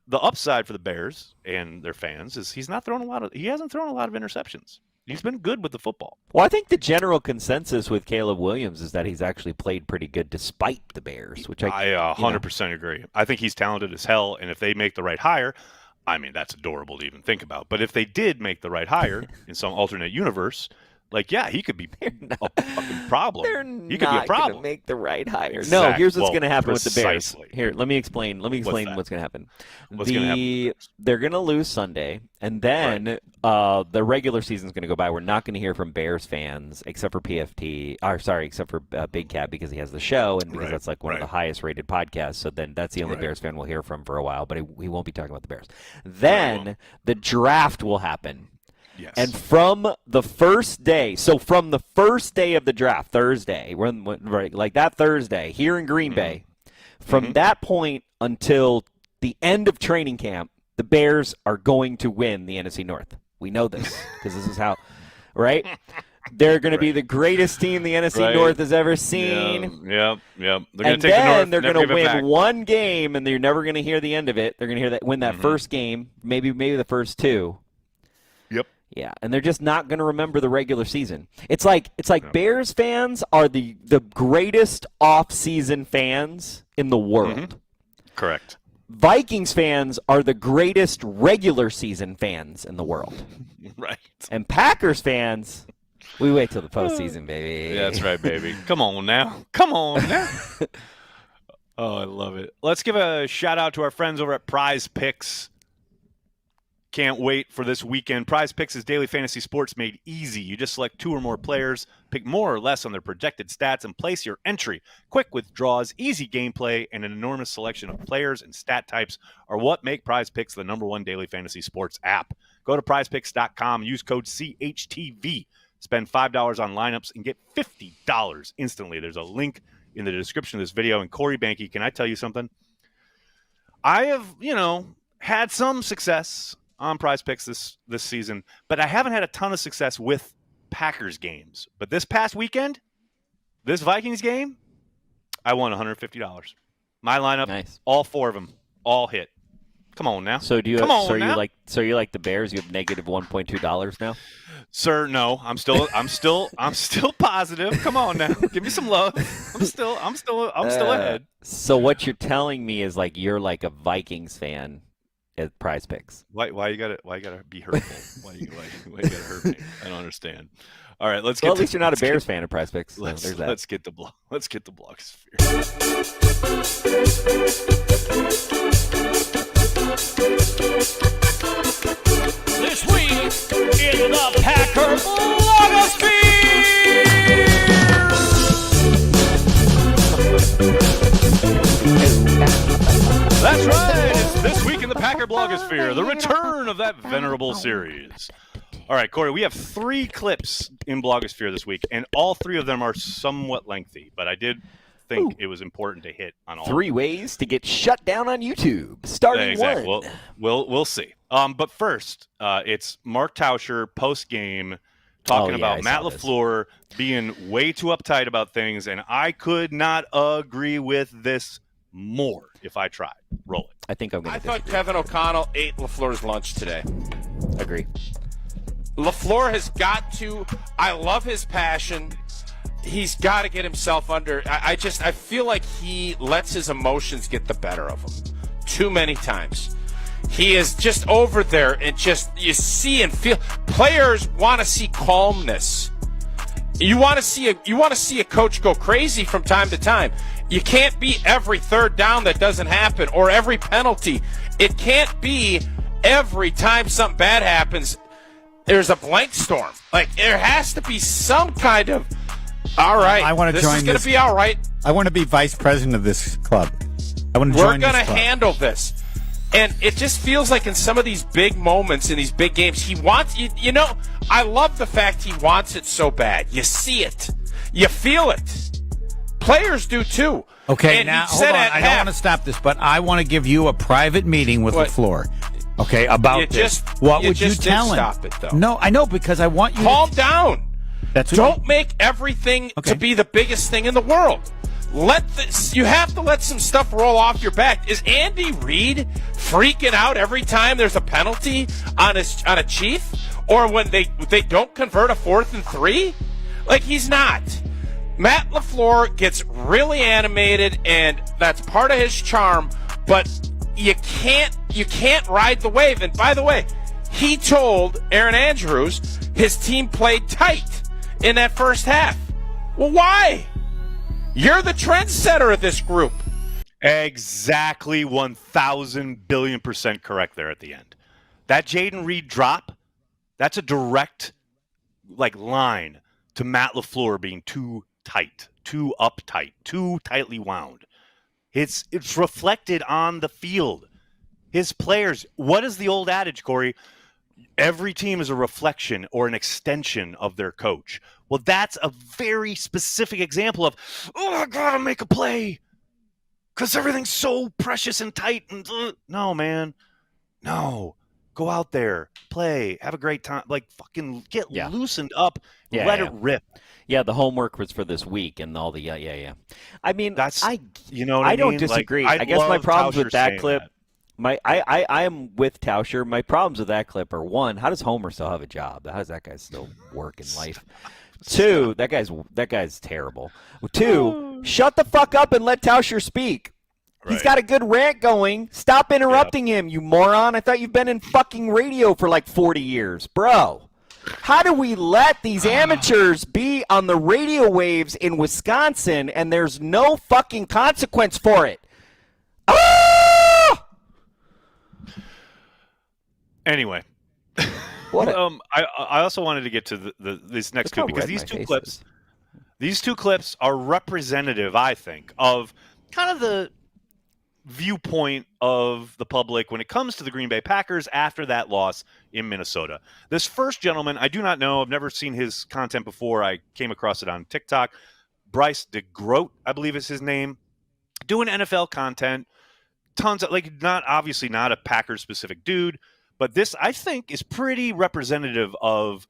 the upside for the Bears and their fans is he hasn't thrown a lot of interceptions. He's been good with the football. Well, I think the general consensus with Caleb Williams is that he's actually played pretty good despite the Bears, which I 100% agree. I think he's talented as hell, and if they make the right hire, I mean, that's adorable to even think about. But if they did make the right hire in some alternate universe, he could be a fucking problem. He could be a problem. Going to make the right hire. Exactly. No, here's what's going to happen with the Bears. Here, let me explain. What's going to happen. They're going to lose Sunday, and then the regular season's going to go by. We're not going to hear from Bears fans except for except for Big Cat because he has the show and because that's like one of the highest rated podcasts. So then that's the only Bears fan we'll hear from for a while. But he won't be talking about the Bears. Then the draft will happen. Yes. And from the first day of the draft, Thursday, that Thursday here in Green Bay, from that point until the end of training camp, the Bears are going to win the NFC North. We know this because this is how, right? They're going to be the greatest team the NFC North has ever seen. Yep. They're going to win one game, and you're never going to hear the end of it. They're going to win that first game, maybe the first 2. Yep. Yeah, and they're just not going to remember the regular season. It's like Bears fans are the greatest off-season fans in the world. Correct. Vikings fans are the greatest regular season fans in the world. Right. And Packers fans, we wait till the postseason, baby. Yeah, that's right, baby. Come on now. Oh, I love it. Let's give a shout-out to our friends over at Prize Picks. Can't wait for this weekend. Prize Picks is daily fantasy sports made easy. You just select 2 or more players, pick more or less on their projected stats, and place your entry. Quick withdrawals, easy gameplay, and an enormous selection of players and stat types are what make Prize Picks the #1 daily fantasy sports app. Go to prizepicks.com, use code CHTV, spend $5 on lineups, and get $50 instantly. There's a link in the description of this video. And Corey Behnke, can I tell you something? I have, had some success on Prize Picks this season, but I haven't had a ton of success with Packers games. But this past weekend, this Vikings game, I won $150. My lineup, all 4 of them, all hit. Come on now. So you're like the Bears? You have negative $1.2 now? Sir, no. I'm still positive. Come on now. Give me some love. I'm still ahead. So what you're telling me is you're like a Vikings fan at Prize Picks. Why you gotta be hurtful? Why you gotta hurt me? I don't understand. All right, let's get. Well, at least you're not a Bears fan of Prize Picks. So there's that. Let's get the blogosphere. This week in the Packer blogosphere. Packer blogosphere, the return of that venerable series. All right, Corey, we have 3 clips in blogosphere this week, and all 3 of them are somewhat lengthy, but I did think it was important to hit on all 3 ways to get shut down on YouTube. Starting exactly. 1. We'll see. But first, it's Mark Tauscher post-game talking about Matt LaFleur being way too uptight about things, and I could not agree with this more if I tried. Roll it. I think I'm going to thought Kevin O'Connell ate LaFleur's lunch today. Agree. LaFleur has got to – I love his passion. He's got to get himself under – I feel like he lets his emotions get the better of him too many times. He is just over there and just – you see and feel – players want to see calmness. You want to see a coach go crazy from time to time. You can't be every third down that doesn't happen or every penalty. It can't be every time something bad happens, there's a blank storm. Like, there has to be some kind of, all right, I want to join this is going to be all right. I want to be vice president of this club. I want to join this club. We're going to handle this. And it just feels like in some of these big moments, in these big games, he wants, you know, I love the fact he wants it so bad. You see it. You feel it. Players do too. Okay, and now, hold on. I don't want to stop this, but I want to give you a private meeting with LaFleur. Okay, about this. What would you tell him? Stop it, though. No, I know, because I want you Calm down. Don't make everything to be the biggest thing in the world. You have to let some stuff roll off your back. Is Andy Reid freaking out every time there's a penalty on a Chief, or when they don't convert a 4th and 3? Like, he's not. Matt LaFleur gets really animated, and that's part of his charm. But you can't ride the wave. And by the way, he told Aaron Andrews his team played tight in that first half. Well, why? You're the trendsetter of this group. Exactly 1,000 billion% correct there at the end. That Jaden Reed drop, that's a direct line to Matt LaFleur being too tight, too uptight, too tightly wound. It's reflected on the field. His players, what is the old adage, Corey? Every team is a reflection or an extension of their coach. Well, that's a very specific example of, I gotta make a play because everything's so precious and tight. And no, man, no. Go out there, play, have a great time. Fucking get loosened up, let it rip. Yeah, the homework was for this week and all the I mean, I mean? don't disagree. I guess my problems with that clip. I am with Tauscher. My problems with that clip are, 1, how does Homer still have a job? How does that guy still work in life? 2, that guy's terrible. 2, shut the fuck up and let Tauscher speak. Right. He's got a good rant going. Stop interrupting him, you moron. I thought you've been in fucking radio for 40 years. Bro, how do we let these amateurs be on the radio waves in Wisconsin and there's no fucking consequence for it? Anyway, I also wanted to get to these next two because these two clips are representative, I think, of kind of the viewpoint of the public when it comes to the Green Bay Packers after that loss in Minnesota. This first gentleman, I do not know. I've never seen his content before. I came across it on TikTok. Bryce DeGroat, I believe is his name, doing NFL content. Tons of not a Packers specific dude. But this, I think, is pretty representative of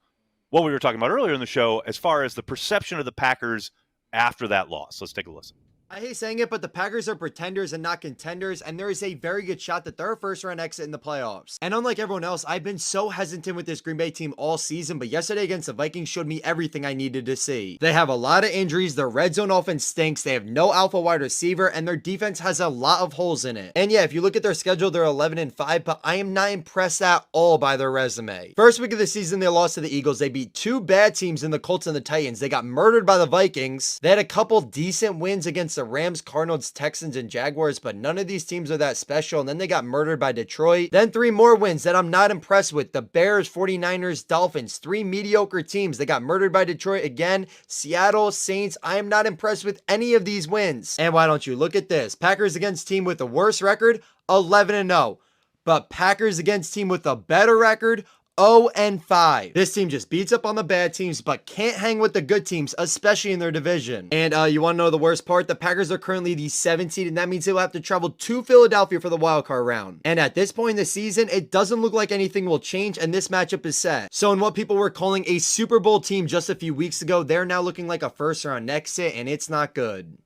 what we were talking about earlier in the show as far as the perception of the Packers after that loss. Let's take a listen. I hate saying it, but the Packers are pretenders and not contenders, and there is a very good shot that they're a first-round exit in the playoffs. And unlike everyone else, I've been so hesitant with this Green Bay team all season, but yesterday against the Vikings showed me everything I needed to see. They have a lot of injuries, their red zone offense stinks, they have no alpha wide receiver, and their defense has a lot of holes in it. And yeah, if you look at their schedule, they're 11-5, but I am not impressed at all by their resume. First week of the season, they lost to the Eagles. They beat 2 bad teams in the Colts and the Titans. They got murdered by the Vikings. They had a couple decent wins against the Rams, Cardinals, Texans, and Jaguars, but none of these teams are that special. And then they got murdered by Detroit. Then 3 more wins that I'm not impressed with. The Bears, 49ers, Dolphins, 3 mediocre teams. They got murdered by Detroit again. Seattle, Saints. I am not impressed with any of these wins. And why don't you look at this? Packers against team with the worst record, 11-0. but Packers against team with a better record, 0-5. This team just beats up on the bad teams, but can't hang with the good teams, especially in their division. And you want to know the worst part? The Packers are currently the 7th seed, and that means they will have to travel to Philadelphia for the wildcard round. And at this point in the season, it doesn't look like anything will change, and this matchup is set. So in what people were calling a Super Bowl team just a few weeks ago, they're now looking like a first-round exit, and it's not good.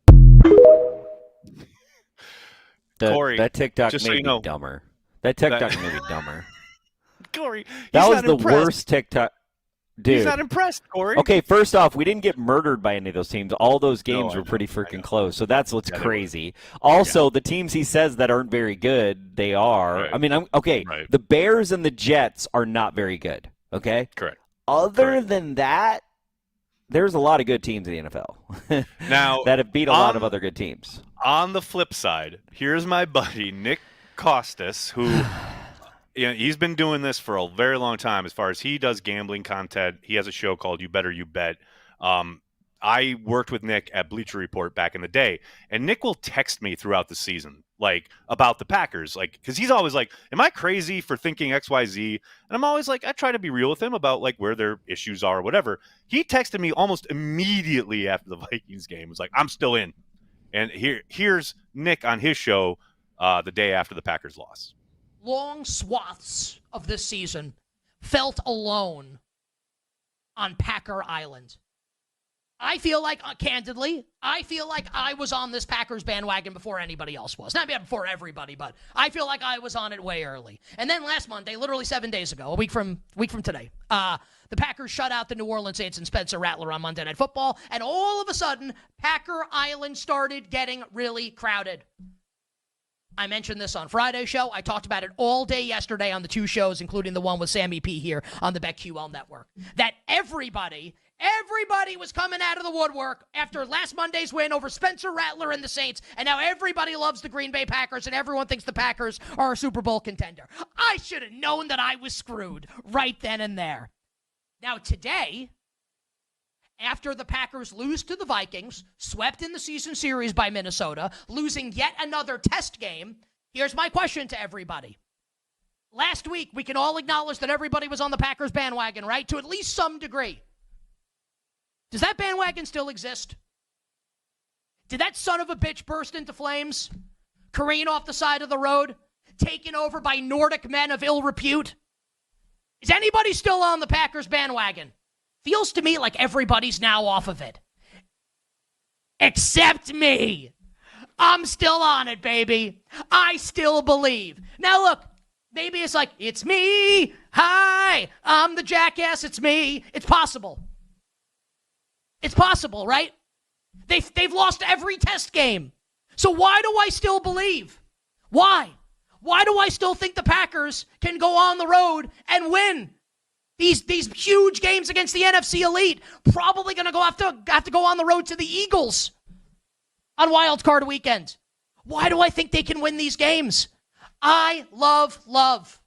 Corey, that TikTok made me dumber. That TikTok made me dumber. Corey, that was the worst TikTok. Dude. He's not impressed, Corey. Okay, first off, we didn't get murdered by any of those teams. All those games were pretty freaking close, so that's what's crazy. Also, the teams he says that aren't very good, they are. Right. I mean, the Bears and the Jets are not very good, okay? Correct. Other than that, there's a lot of good teams in the NFL now that have beat a lot of other good teams. On the flip side, here's my buddy, Nick Costas, who... he's been doing this for a very long time as far as he does gambling content. He has a show called You Better You Bet. I worked with Nick at Bleacher Report back in the day, and Nick will text me throughout the season, like, about the Packers, like, because he's always like, am I crazy for thinking XYZ? And I'm always like, I try to be real with him about, like, where their issues are or whatever. He texted me almost immediately after the Vikings game. He was like, I'm still in. And here's Nick on his show the day after the Packers loss. Long swaths of this season felt alone on Packer Island. I feel like, candidly, I was on this Packers bandwagon before anybody else was. Not before everybody, but I feel like I was on it way early. And then last Monday, literally 7 days ago, a week from today, the Packers shut out the New Orleans Saints and Spencer Rattler on Monday Night Football, and all of a sudden, Packer Island started getting really crowded. I mentioned this on Friday's show. I talked about it all day yesterday on the 2 shows, including the one with Sammy P here on the BetQL network. That everybody was coming out of the woodwork after last Monday's win over Spencer Rattler and the Saints, and now everybody loves the Green Bay Packers, and everyone thinks the Packers are a Super Bowl contender. I should have known that I was screwed right then and there. Now today, after the Packers lose to the Vikings, swept in the season series by Minnesota, losing yet another test game, here's my question to everybody. Last week, we can all acknowledge that everybody was on the Packers bandwagon, right? To at least some degree. Does that bandwagon still exist? Did that son of a bitch burst into flames? Careen off the side of the road? Taken over by Nordic men of ill repute? Is anybody still on the Packers bandwagon? Feels to me like everybody's now off of it. Except me. I'm still on it, baby. I still believe. Now look, maybe it's like, it's me. Hi, I'm the jackass. It's me. It's possible. It's possible, right? They've lost every test game. So why do I still believe? Why? Why do I still think the Packers can go on the road and win these huge games against the NFC elite? Probably going to have to go on the road to the Eagles on Wild Card weekend. Why do I think they can win these games? I love both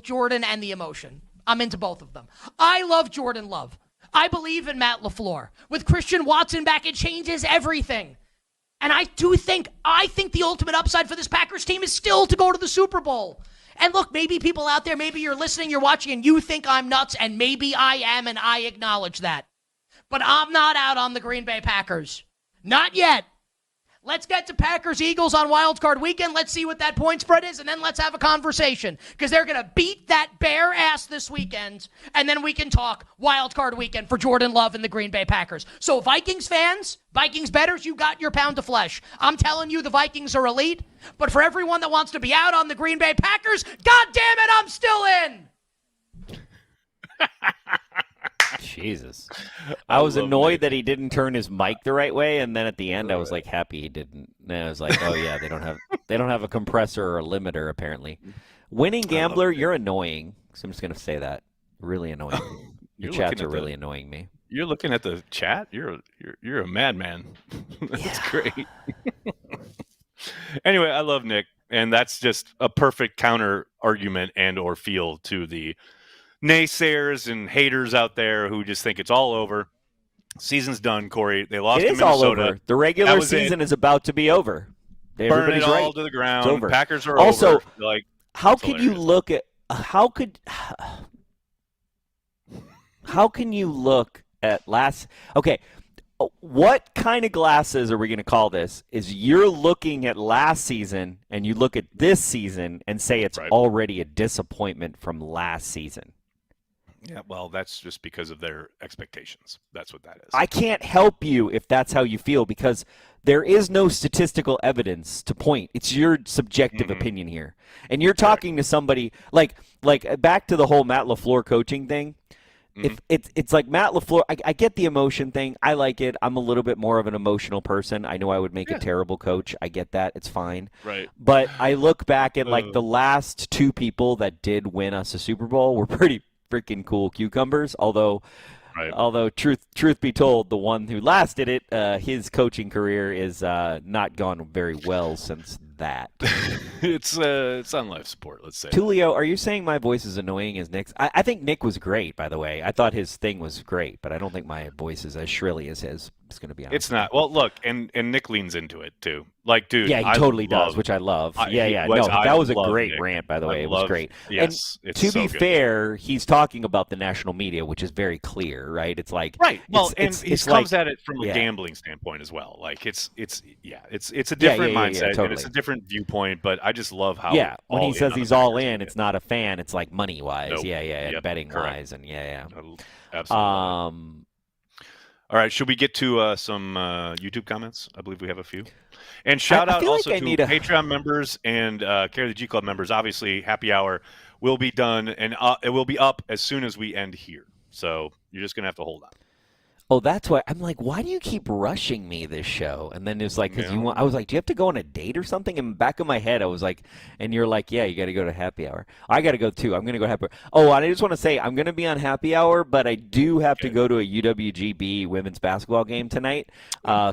Jordan and the emotion. I'm into both of them. I love Jordan Love. I believe in Matt LaFleur. With Christian Watson back, it changes everything. And I think the ultimate upside for this Packers team is still to go to the Super Bowl. And look, maybe people out there, maybe you're listening, you're watching, and you think I'm nuts, and maybe I am, and I acknowledge that. But I'm not out on the Green Bay Packers. Not yet. Let's get to Packers-Eagles on Wild Card weekend. Let's see what that point spread is, and then let's have a conversation. Because they're going to beat that bear ass this weekend, and then we can talk Wild Card weekend for Jordan Love and the Green Bay Packers. So Vikings fans, Vikings bettors, you got your pound of flesh. I'm telling you the Vikings are elite, but for everyone that wants to be out on the Green Bay Packers, God damn it, I'm still in! Jesus. I was annoyed that he didn't turn his mic the right way, and then at the end I was like happy he didn't. And I was like, oh yeah, they don't have a compressor or a limiter apparently. Winning Gambler, you're annoying. So I'm just gonna say that. Really annoying. Your chats are really annoying me. You're looking at the chat? You're a madman. That's great. Anyway, I love Nick, and that's just a perfect counter argument and or feel to the naysayers and haters out there who just think it's all over. Season's done, Corey. They lost to Minnesota. All over. The regular season is about to be over. Burn it all right. to the ground. It's over. Packers are also, over. Like, how could you look at how can you look at last? Okay, what kind of glasses are we going to call this? Is you're looking at last season and you look at this season and say it's already a disappointment from last season? Yeah, well, that's just because of their expectations. That's what that is. I can't help you if that's how you feel because there is no statistical evidence to point. It's your subjective opinion here. And you're talking to somebody like back to the whole Matt LaFleur coaching thing. If it's like Matt LaFleur, I get the emotion thing. I like it. I'm a little bit more of an emotional person. I know I would make a terrible coach. I get that. It's fine. Right. But I look back at like the last two people that did win us a Super Bowl were pretty freaking cool cucumbers. Although truth be told, the one who last did it, his coaching career is not gone very well since that. It's on life support, let's say. Tulio, are you saying my voice is annoying as Nick's? I think Nick was great, by the way. I thought his thing was great, but I don't think my voice is as shrilly as his. It's going to be honest. It's not. Well, look, and Nick leans into it too. Like, dude, yeah, he totally does, which I love. That was a great rant, by the way. It was great. Yes, and to be fair, he's talking about the national media, which is very clear, right? It's like Well, he comes at it from a gambling standpoint as well. Like it's a different mindset totally. And it's a different viewpoint. But I just love how when he says he's all in, it's not a fan. It's like money wise, and betting wise, and absolutely. All right, should we get to some YouTube comments? I believe we have a few. And shout out also to Patreon members and Carry the G Club members. Obviously, happy hour will be done, and it will be up as soon as we end here. So you're just going to have to hold on. Oh, that's why I'm like, why do you keep rushing me this show? And then it's like, because you want, I was like, do you have to go on a date or something? In the back of my head, I was like, and you're like, yeah, you got to go to happy hour. I got to go too. I'm going to go happy hour. Oh, and I just want to say, I'm going to be on happy hour, but I do have to go to a UWGB women's basketball game tonight.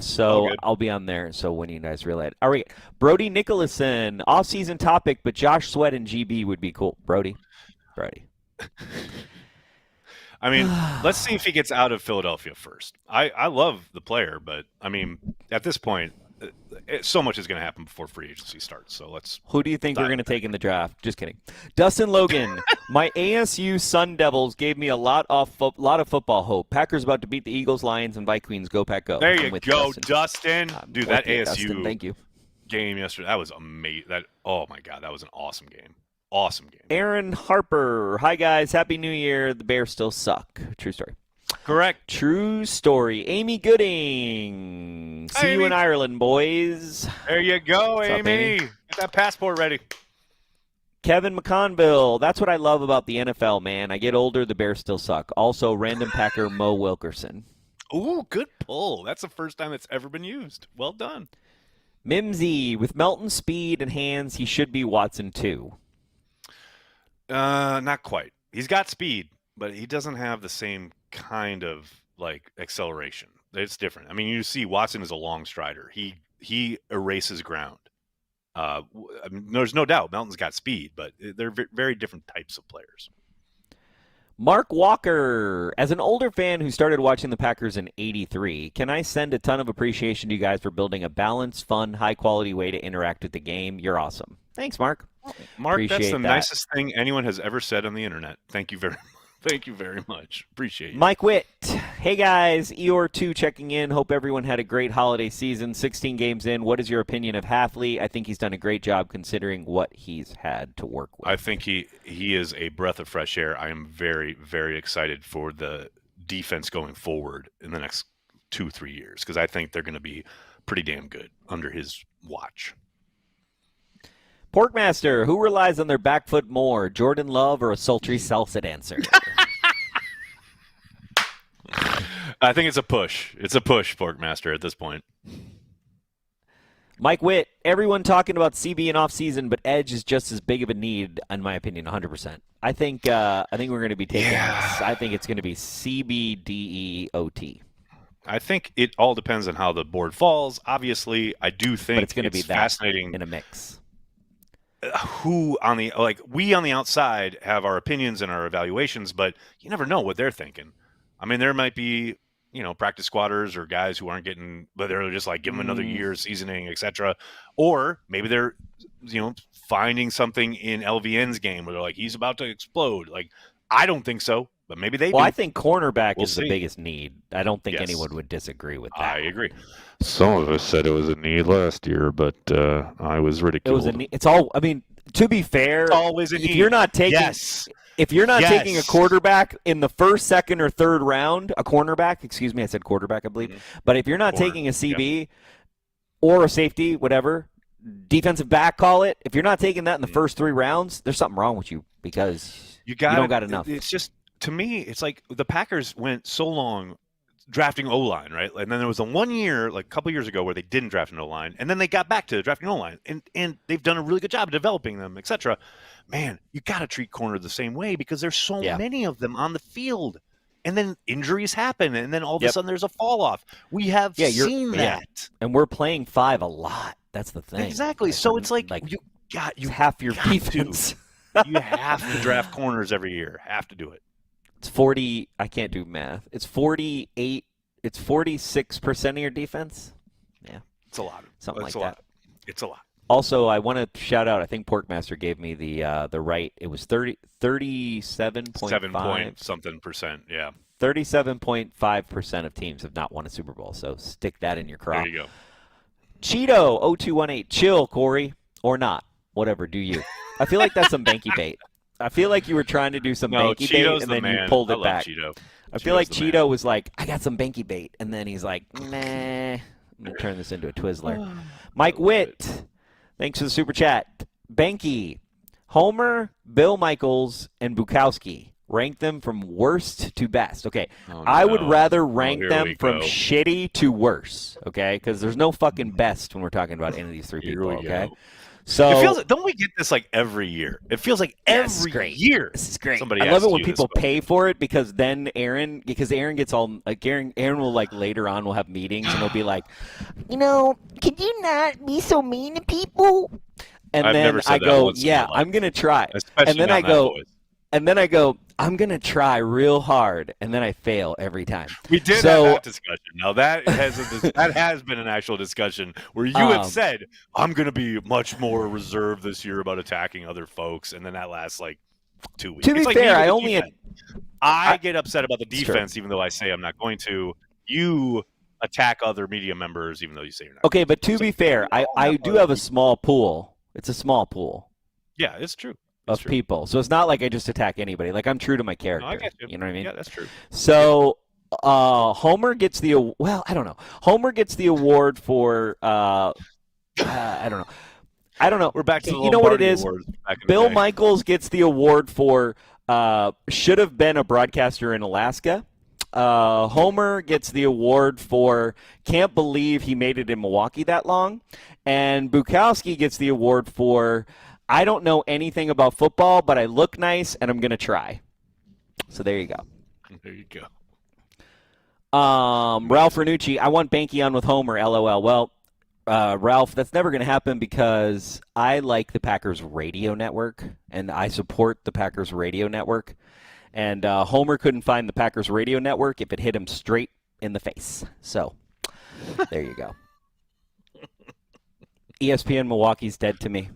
So I'll be on there. So when you guys realize, all right, Brody Nicholson, off-season topic, but Josh Sweat and GB would be cool. Brody. I mean, let's see if he gets out of Philadelphia first. I love the player, but, I mean, at this point, so much is going to happen before free agency starts. So let's. Who do you think we're going to take in the draft? Just kidding. Dustin Logan, my ASU Sun Devils gave me a lot of football hope. Packers about to beat the Eagles, Lions, and Vikings. Go Pack, go. There you go, Dustin. Dude, that ASU Dustin, thank you. Game yesterday, that was amazing. Oh, my God, that was an awesome game. Awesome game. Aaron Harper. Hi, guys. Happy New Year. The Bears still suck. True story. Correct. True story. Amy Gooding. See you in Ireland, boys. There you go, Amy. Get that passport ready. Kevin McConville. That's what I love about the NFL, man. I get older, the Bears still suck. Also, random Packer Mo Wilkerson. Ooh, good pull. That's the first time it's ever been used. Well done. Mimsy. With Melton's speed and hands, he should be Watson, too. Not quite. He's got speed, but he doesn't have the same kind of like acceleration. It's different. I mean, you see Watson is a long strider. He erases ground. I mean, there's no doubt Melton's got speed, but they're very different types of players. Mark Walker, as an older fan who started watching the Packers in '83, can I send a ton of appreciation to you guys for building a balanced, fun, high-quality way to interact with the game? You're awesome. Thanks, Mark. Mark, appreciate that's the that. nicest thing anyone has ever said on the internet. Thank you very much. Appreciate it. Mike Witt. Hey, guys. Eeyore2 checking in. Hope everyone had a great holiday season. 16 games in. What is your opinion of Halfley? I think he's done a great job considering what he's had to work with. I think he is a breath of fresh air. I am very, very excited for the defense going forward in the next 2-3 years because I think they're going to be pretty damn good under his watch. Porkmaster, who relies on their back foot more, Jordan Love or a sultry salsa dancer? I think it's a push. It's a push, Porkmaster, at this point. Mike Witt, everyone talking about CB in off-season, but Edge is just as big of a need, in my opinion, 100%. I think we're going to be taking this. I think it's going to be CBDEOT. I think it all depends on how the board falls. Obviously, I do think but it's going to be fascinating in a mix. We on the outside have our opinions and our evaluations, but you never know what they're thinking. I mean, there might be practice squatters or guys who aren't getting, but they're just like, give them another year seasoning, etc. Or maybe they're, finding something in LVN's game where they're like, he's about to explode. Like, I don't think so, but maybe they do. I think cornerback is the biggest need. I don't think anyone would disagree with that. I agree. Some of us said it was a need last year, but I was ridiculed. It was a need. It's all. I mean, to be fair, it's always a need. If you're not taking a quarterback in the first, second, or third round, a cornerback. Excuse me, I said quarterback, I believe. Mm-hmm. But if you're not taking a CB or a safety, whatever, defensive back, call it. If you're not taking that in the first 3 rounds, there's something wrong with you because you don't got enough. It's just, to me, it's like the Packers went so long drafting O-line, right? And then there was a 1 year, like a couple years ago, where they didn't draft an O-line, and then they got back to drafting O-line, and they've done a really good job of developing them, etc. Man, you got to treat corner the same way because there's so many of them on the field. And then injuries happen, and then all of a sudden there's a fall off. We have seen that. And we're playing 5 a lot. That's the thing. Exactly. So it's like you half your defense. You have to draft corners every year. Have to do it. It's 40. I can't do math. It's 48. It's 46% of your defense. Yeah, it's a lot. Something like that. It's a lot. Also, I want to shout out. I think Porkmaster gave me the right. It was 37.5%. Yeah. 37.5% of teams have not won a Super Bowl. So stick that in your crop. There you go. Cheeto 0218. Chill, Corey, or not. Whatever. Do you? I feel like that's some Behnke bait. I feel like you were trying to do some Behnke bait and then you pulled it back. Cheeto. I feel like Cheeto was like, I got some Behnke bait, and then he's like, nah. I'm gonna turn this into a Twizzler. Mike Witt. Thanks for the super chat. Behnke, Homer, Bill Michaels, and Bukowski. Rank them from worst to best. Okay, I would rather rank them from shitty to worse. Okay, because there's no fucking best when we're talking about any of these 3 people. Okay, so it feels, don't we get this like every year? It feels like every year. This is great. I love it when people pay for it because then Aaron gets all like Aaron will like later on we'll have meetings and he'll be like, can you not be so mean to people? And then I go, I'm gonna try. And then I go, I'm going to try real hard, and then I fail every time. We did have that discussion. Now, that has been an actual discussion where you have said, I'm going to be much more reserved this year about attacking other folks, and then that lasts like 2 weeks. To be fair, I get upset about the defense, even though I say I'm not going to. You attack other media members, even though you say you're not. Okay, but to be fair, I do have a small pool. It's a small pool. Yeah, it's true. Of people. So it's not like I just attack anybody. Like I'm true to my character. No, I get you. You know what I mean? Yeah, that's true. So Homer gets the I don't know. Homer gets the award for I don't know. We're back to the you know what it is? Bill Michaels gets the award for should have been a broadcaster in Alaska. Homer gets the award for can't believe he made it in Milwaukee that long. And Bukowski gets the award for I don't know anything about football, but I look nice, and I'm going to try. So there you go. There you go. Ralph Ranucci, I want Behnke on with Homer, LOL. Well, Ralph, that's never going to happen because I like the Packers radio network, and I support the Packers radio network. And Homer couldn't find the Packers radio network if it hit him straight in the face. So there you go. ESPN Milwaukee's dead to me.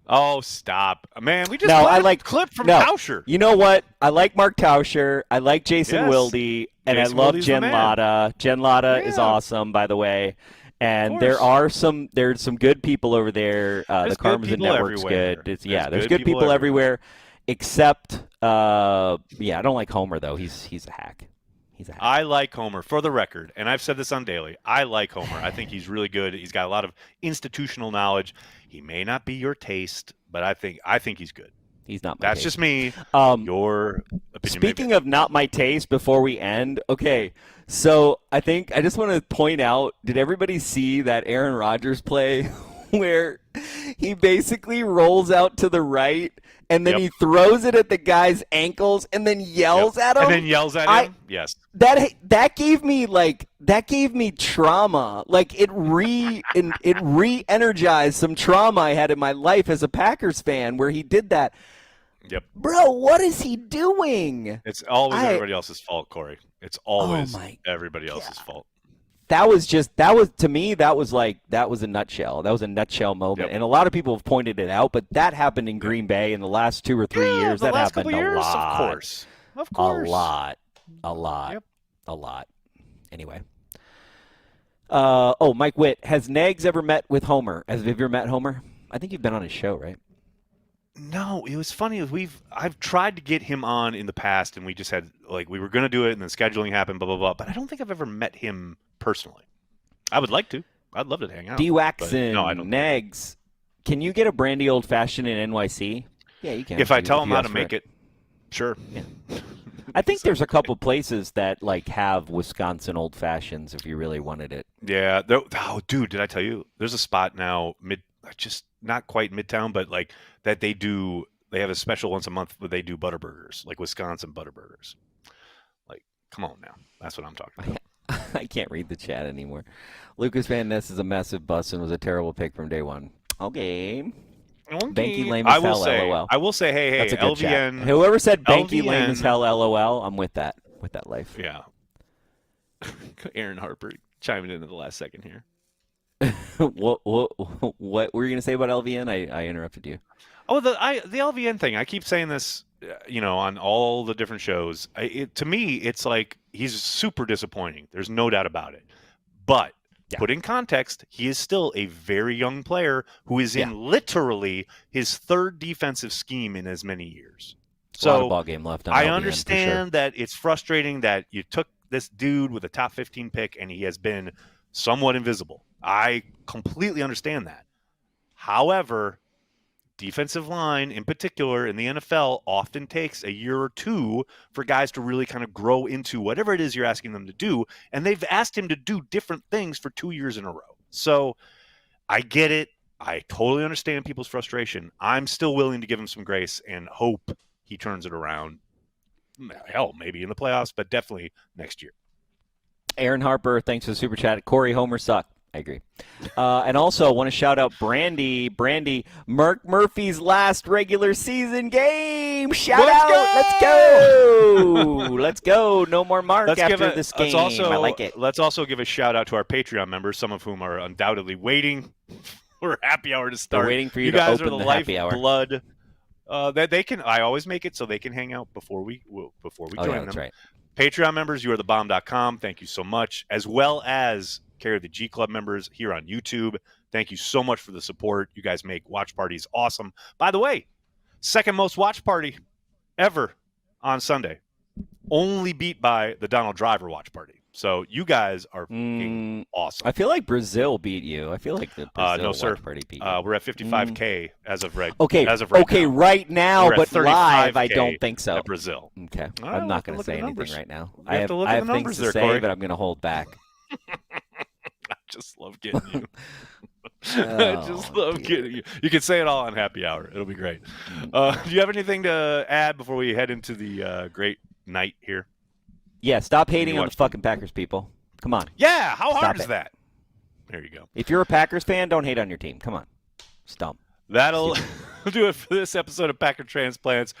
Oh, stop. Man, we just played a clip from Tauscher. You know what? I like Mark Tauscher. I like Jason Wilde. And I love Jen Latta. Jen Latta is awesome, by the way. And there's some good people over there. The Karmazin Network's good. There's good people everywhere. Except, I don't like Homer, though. He's a hack. I like Homer, for the record, and I've said this on Daily. I like Homer. I think he's really good. He's got a lot of institutional knowledge. He may not be your taste, but I think he's good. He's not my taste. That's just me. Your opinion. Speaking of not my taste, before we end, okay, so I just want to point out, did everybody see that Aaron Rodgers play where he basically rolls out to the right and then he throws it at the guy's ankles and then yells at him? And then yells at him? Yes. That gave me trauma. Like it re-energized some trauma I had in my life as a Packers fan where he did that. Yep. Bro, what is he doing? It's always everybody else's fault, Corey. It's always everybody else's fault. That was to me, that was a nutshell. That was a nutshell moment. Yep. And a lot of people have pointed it out, but that happened in Green Bay in the last 2 or 3 years. That happened couple years, a lot. Of course. A lot. Anyway. Mike Witt, has Nags ever met with Homer? Have you ever met Homer? I think you've been on his show, right? No, it was funny. I've tried to get him on in the past, and we just had we were going to do it, and then scheduling happened, blah blah blah. But I don't think I've ever met him personally. I would like to. I'd love to hang out. D-Waxon, no, I don't. Nags, can you get a brandy old fashioned in NYC? Yeah, you can. If I tell him how to make it, sure. Yeah. I think there's a couple places that have Wisconsin old fashions if you really wanted it. Yeah. Oh, dude, did I tell you? There's a spot now, just not quite Midtown, but that they have a special once a month where they do Butterburgers, Wisconsin Butterburgers. Come on now. That's what I'm talking about. I can't read the chat anymore. Lucas Van Ness is a massive bust and was a terrible pick from day one. Okay. Behnke lame as hell, LOL. I will say, hey, LVN. Whoever said Behnke lame as hell, LOL, I'm with that life. Yeah. Aaron Harper chiming in at the last second here. What were you going to say about LVN? I interrupted you. Oh, the LVN thing. I keep saying this, on all the different shows. To me, it's he's super disappointing. There's no doubt about it. But put in context, he is still a very young player who is in literally his third defensive scheme in as many years. So a lot of ball game left on I LVN, understand that it's frustrating that you took this dude with a top 15 pick and he has been somewhat invisible. I completely understand that. However, defensive line in particular in the NFL often takes a year or two for guys to really kind of grow into whatever it is you're asking them to do. And they've asked him to do different things for 2 years in a row. So I get it. I totally understand people's frustration. I'm still willing to give him some grace and hope he turns it around. Hell, maybe in the playoffs, but definitely next year. Aaron Harper, thanks for the super chat. Corey Homer suck. I agree. And also want to shout out Brandy, Mark Murphy's last regular season game. Shout out. Let's go. No more Mark after this game. I like it. Let's also give a shout out to our Patreon members, some of whom are undoubtedly waiting for happy hour to start. They're waiting for you to open the happy hour. Blood. That they can. I always make it so they can hang out before we join them. That's right. Patreon members, youarethebomb.com. Thank you so much, as well as Carry the G Club members here on YouTube. Thank you so much for the support. You guys make watch parties awesome. By the way, second most watch party ever on Sunday. Only beat by the Donald Driver watch party. So you guys are awesome. I feel like Brazil beat you. I feel like the Brazil watch party beat you. We're at 55K as of right. Okay, as of right now. Right now, but live, I don't think so. At Brazil. Okay, I'm not going to say anything right now. I have things to say, but I'm going to hold back. I just love getting you. I just love getting you. You can say it all on happy hour. It'll be great. Do you have anything to add before we head into the great night here? Yeah, stop hating on the fucking Packers, people. Come on. Yeah, how hard is that? There you go. If you're a Packers fan, don't hate on your team. Come on. Stump. That'll do it for this episode of Packer Transplants.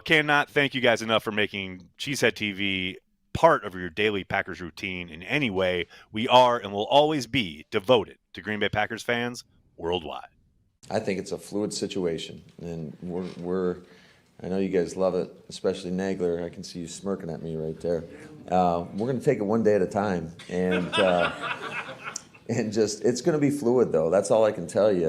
Cannot thank you guys enough for making Cheesehead TV part of your daily Packers routine in any way. We are and will always be devoted to Green Bay Packers fans worldwide. I think it's a fluid situation, and we're I know you guys love it, especially Nagler. I can see you smirking at me right there. We're going to take it one day at a time, and just it's going to be fluid, though. That's all I can tell you.